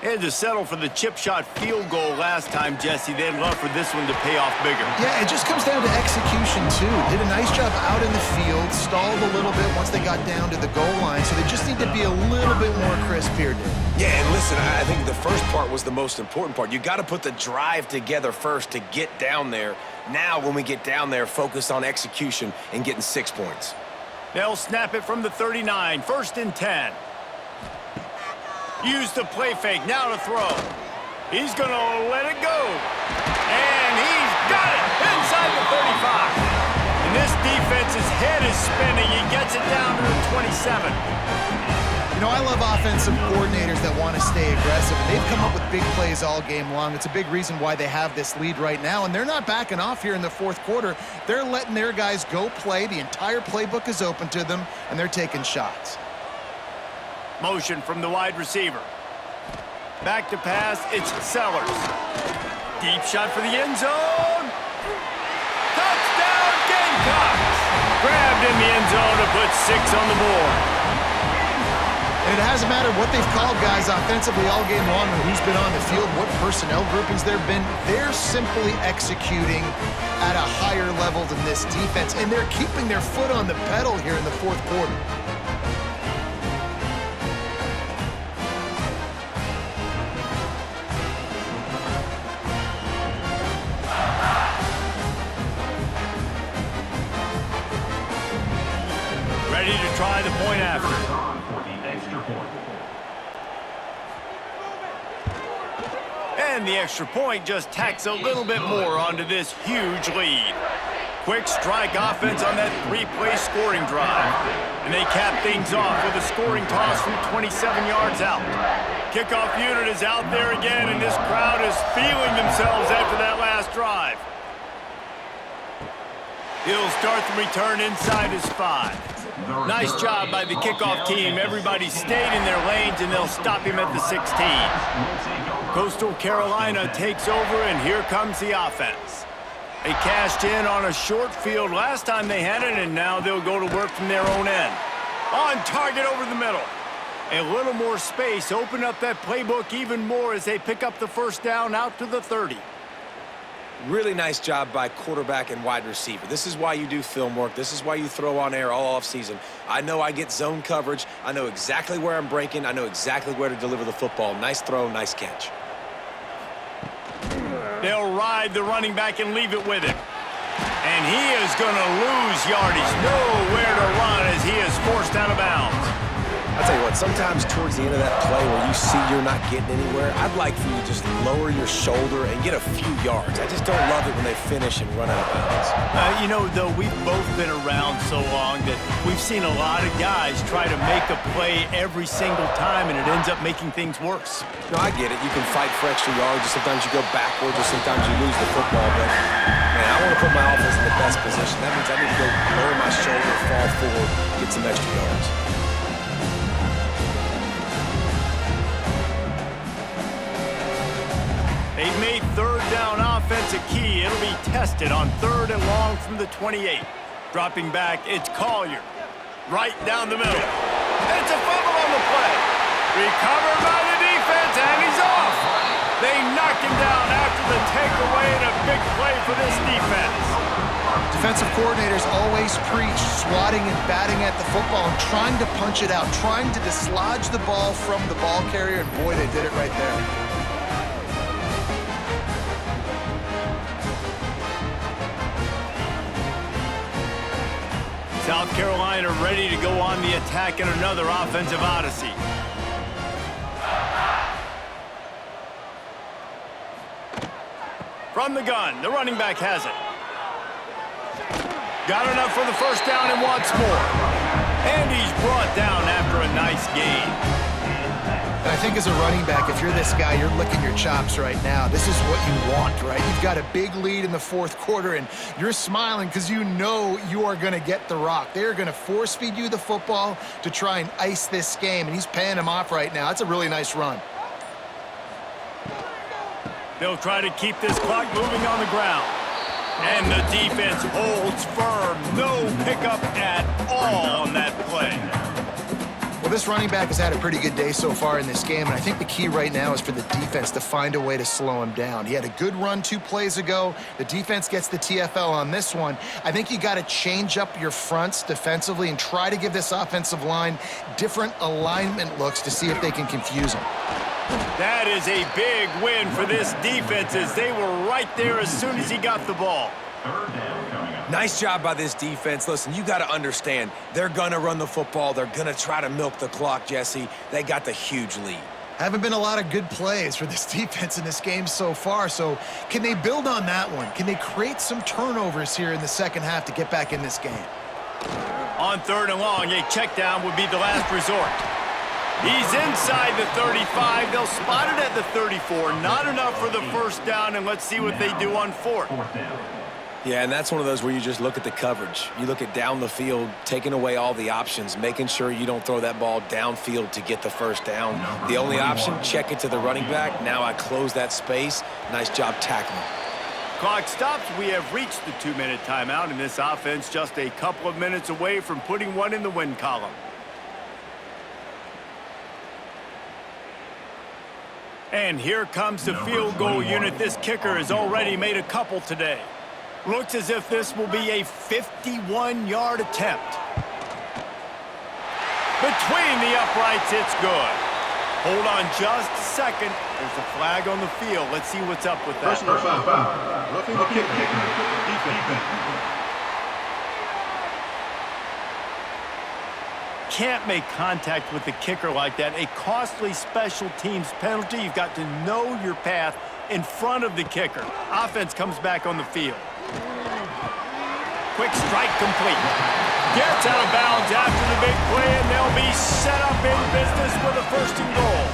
They had to settle for the chip shot field goal last time, Jesse. They'd love for this one to pay off bigger. Yeah, it just comes down to execution, too. Did a nice job out in the field, stalled a little bit once they got down to the goal line, so they just need to be a little bit more crisp here, dude. Yeah, and listen, I think the first part was the most important part. You got to put the drive together first to get down there. Now, when we get down there, focus on execution and getting 6 points. They'll snap it from the 39, 1st and 10. Use the play fake, now to throw. He's going to let it go. And he's got it inside the 35. And this defense's head is spinning. He gets it down to the 27. You know, I love offensive coordinators that want to stay aggressive, and they've come up with big plays all game long. It's a big reason why they have this lead right now, and they're not backing off here in the 4th quarter. They're letting their guys go play. The entire playbook is open to them, and they're taking shots. Motion from the wide receiver. Back to pass, it's Sellers. Deep shot for the end zone. Touchdown, Gamecocks! Grabbed in the end zone to put 6 on the board. And it hasn't mattered what they've called guys offensively all game long or who's been on the field, what personnel groupings there have been. They're simply executing at a higher level than this defense, and they're keeping their foot on the pedal here in the 4th quarter. Ready to try the point after. And the extra point just tacks a little bit more onto this huge lead. Quick strike offense on that 3-play scoring drive. And they cap things off with a scoring toss from 27 yards out. Kickoff unit is out there again, and this crowd is feeling themselves after that last drive. He'll start the return inside his 5. Nice job by the kickoff team. Everybody stayed in their lanes, and they'll stop him at the 16. Coastal Carolina takes over, and here comes the offense. They cashed in on a short field last time they had it, and now they'll go to work from their own end. On target over the middle. A little more space, open up that playbook even more as they pick up the 1st down out to the 30. Really nice job by quarterback and wide receiver. This is why you do film work. This is why you throw on air all offseason. I know I get zone coverage. I know exactly where I'm breaking. I know exactly where to deliver the football. Nice throw, nice catch. They'll ride the running back and leave it with him. And he is going to lose yardage. Nowhere to run as he is forced out of bounds. I'll tell you what, sometimes towards the end of that play where you see you're not getting anywhere, I'd like for you to just lower your shoulder and get a few yards. I just don't love it when they finish and run out of bounds. You know, though, we've both been around so long that we've seen a lot of guys try to make a play every single time, and it ends up making things worse. No, I get it. You can fight for extra yards, or sometimes you go backwards, or sometimes you lose the football, but, man, I want to put my offense in the best position. That means I need to go lower my shoulder, fall forward, get some extra yards. They've made 3rd down offense a key. It'll be tested on 3rd and long from the 28. Dropping back, it's Collier. Right down the middle. It's a fumble on the play. Recovered by the defense, and he's off. They knocked him down after the takeaway, and a big play for this defense. Defensive coordinators always preach swatting and batting at the football and trying to punch it out, trying to dislodge the ball from the ball carrier, and boy, they did it right there. South Carolina ready to go on the attack in another offensive odyssey. From the gun, the running back has it. Got enough for the first down and wants more. And he's brought down after a nice gain. And I think as a running back, if you're this guy, you're licking your chops right now. This is what you want, right? You've got a big lead in the fourth quarter, and you're smiling because you know you are going to get the rock. They're going to force-feed you the football to try and ice this game, and he's paying him off right now. That's a really nice run. They'll try to keep this clock moving on the ground. And the defense holds firm. No pickup at all on that play. Well, this running back has had a pretty good day so far in this game, and I think the key right now is for the defense to find a way to slow him down. He had a good run 2 plays ago. The defense gets the TFL on this one. I think you got to change up your fronts defensively and try to give this offensive line different alignment looks to see if they can confuse him. That is a big win for this defense as they were right there as soon as he got the ball. Nice job by this defense. Listen, you got to understand, they're going to run the football. They're going to try to milk the clock, Jesse. They got the huge lead. Haven't been a lot of good plays for this defense in this game so far, so can they build on that one? Can they create some turnovers here in the second half to get back in this game? On 3rd and long, a check down would be the last resort. He's inside the 35. They'll spot it at the 34. Not enough for the first down, and let's see what they do on 4th. Yeah, and that's one of those where you just look at the coverage. You look at down the field, taking away all the options, making sure you don't throw that ball downfield to get the first down. The only option, check it to the running back. Now I close that space. Nice job tackling. Clock stops. We have reached the 2-minute timeout, and this offense just a couple of minutes away from putting one in the win column. And here comes the field goal unit. This kicker has already made a couple today. Looks as if this will be a 51-yard attempt. Between the uprights, it's good. Hold on just a second. There's a flag on the field. Let's see what's up with that. Personal foul. Roughing the kicker. Defense. Can't make contact with the kicker like that. A costly special teams penalty. You've got to know your path in front of the kicker. Offense comes back on the field. Quick strike complete. Gets out of bounds after the big play, and they'll be set up in business with a 1st and goal.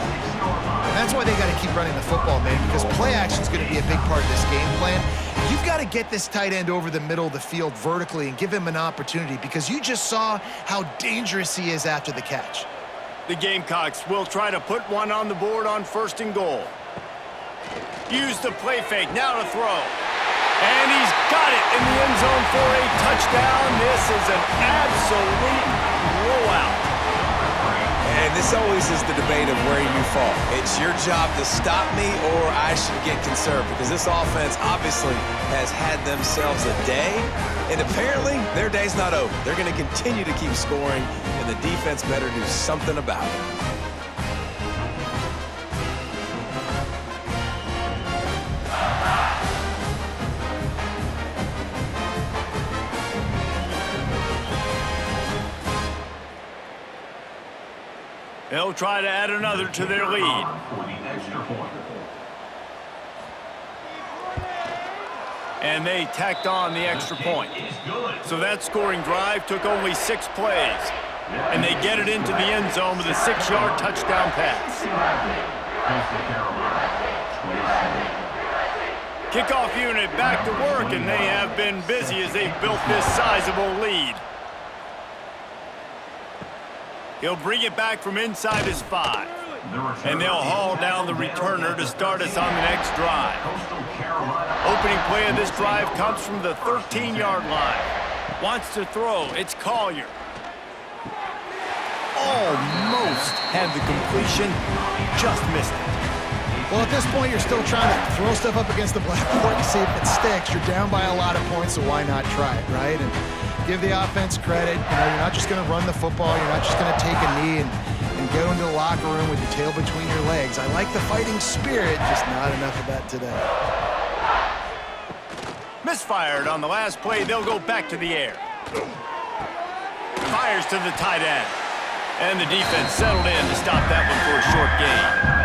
And that's why they got to keep running the football, man, because play action is going to be a big part of this game plan. You've got to get this tight end over the middle of the field vertically and give him an opportunity because you just saw how dangerous he is after the catch. The Gamecocks will try to put one on the board on 1st and goal. Use the play fake, now to throw. And he's got it in the end zone for a touchdown. This is an absolute blowout. And this always is the debate of where you fall. It's your job to stop me or I should get conserved because this offense obviously has had themselves a day, and apparently their day's not over. They're going to continue to keep scoring, and the defense better do something about it. They'll try to add another to their lead. And they tacked on the extra point. So that scoring drive took only 6 plays. And they get it into the end zone with a 6-yard touchdown pass. Kickoff unit back to work, and they have been busy as they've built this sizable lead. He'll bring it back from inside his 5. And they'll haul down the returner to start us on the next drive. Opening play of this drive comes from the 13-yard line. Wants to throw. It's Collier. Almost had the completion. Just missed it. Well, at this point, you're still trying to throw stuff up against the blackboard and see if it sticks. You're down by a lot of points, so why not try it, right? And give the offense credit. You know, you're not just going to run the football. You're not just going to take a knee and go into the locker room with your tail between your legs. I like the fighting spirit, just not enough of that today. Misfired on the last play. They'll go back to the air. Fires to the tight end. And the defense settled in to stop that one for a short gain.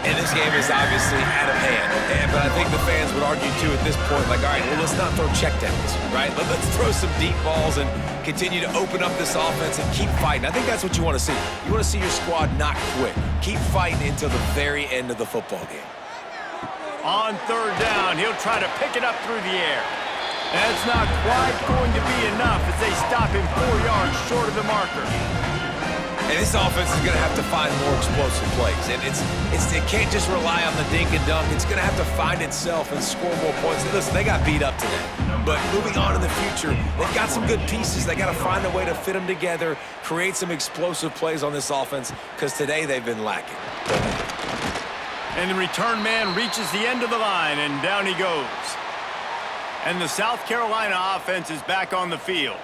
And this game is obviously out of hand. But I think think the fans would argue, too, at this point, like, all right, well, let's not throw checkdowns, right? Let's throw some deep balls and continue to open up this offense and keep fighting. I think that's what you want to see. You want to see your squad not quit. Keep fighting until the very end of the football game. On third down, he'll try to pick it up through the air. That's not quite going to be enough as they stop him 4 yards short of the marker. And this offense is going to have to find more explosive plays. And it can't just rely on the dink and dunk. It's going to have to find itself and score more points. And listen, they got beat up today. But moving on in the future, they've got some good pieces. They got to find a way to fit them together, create some explosive plays on this offense, because today they've been lacking. And the return man reaches the end of the line, and down he goes. And the South Carolina offense is back on the field.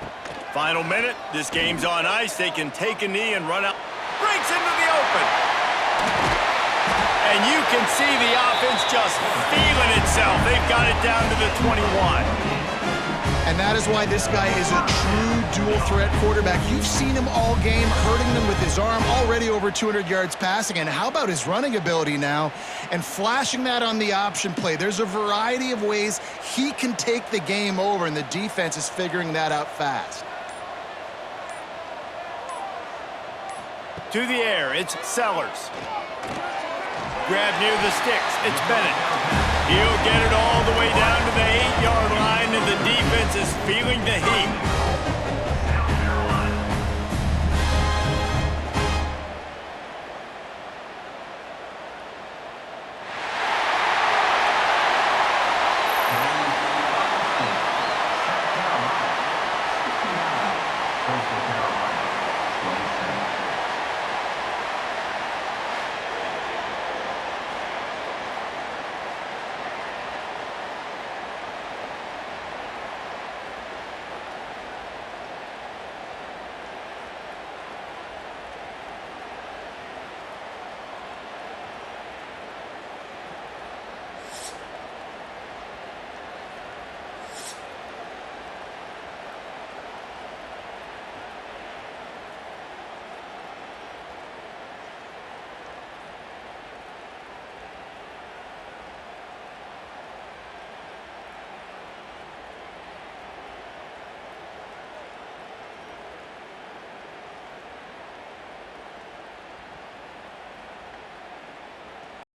Final minute, this game's on ice. They can take a knee and run out. Breaks into the open. And you can see the offense just feeling itself. They've got it down to the 21. And that is why this guy is a true dual-threat quarterback. You've seen him all game, hurting them with his arm, already over 200 yards passing. And how about his running ability now? And flashing that on the option play. There's a variety of ways he can take the game over, and the defense is figuring that out fast. To the air, it's Sellers. Grab near the sticks, it's Bennett. He'll get it all the way down to the 8-yard line, and the defense is feeling the heat.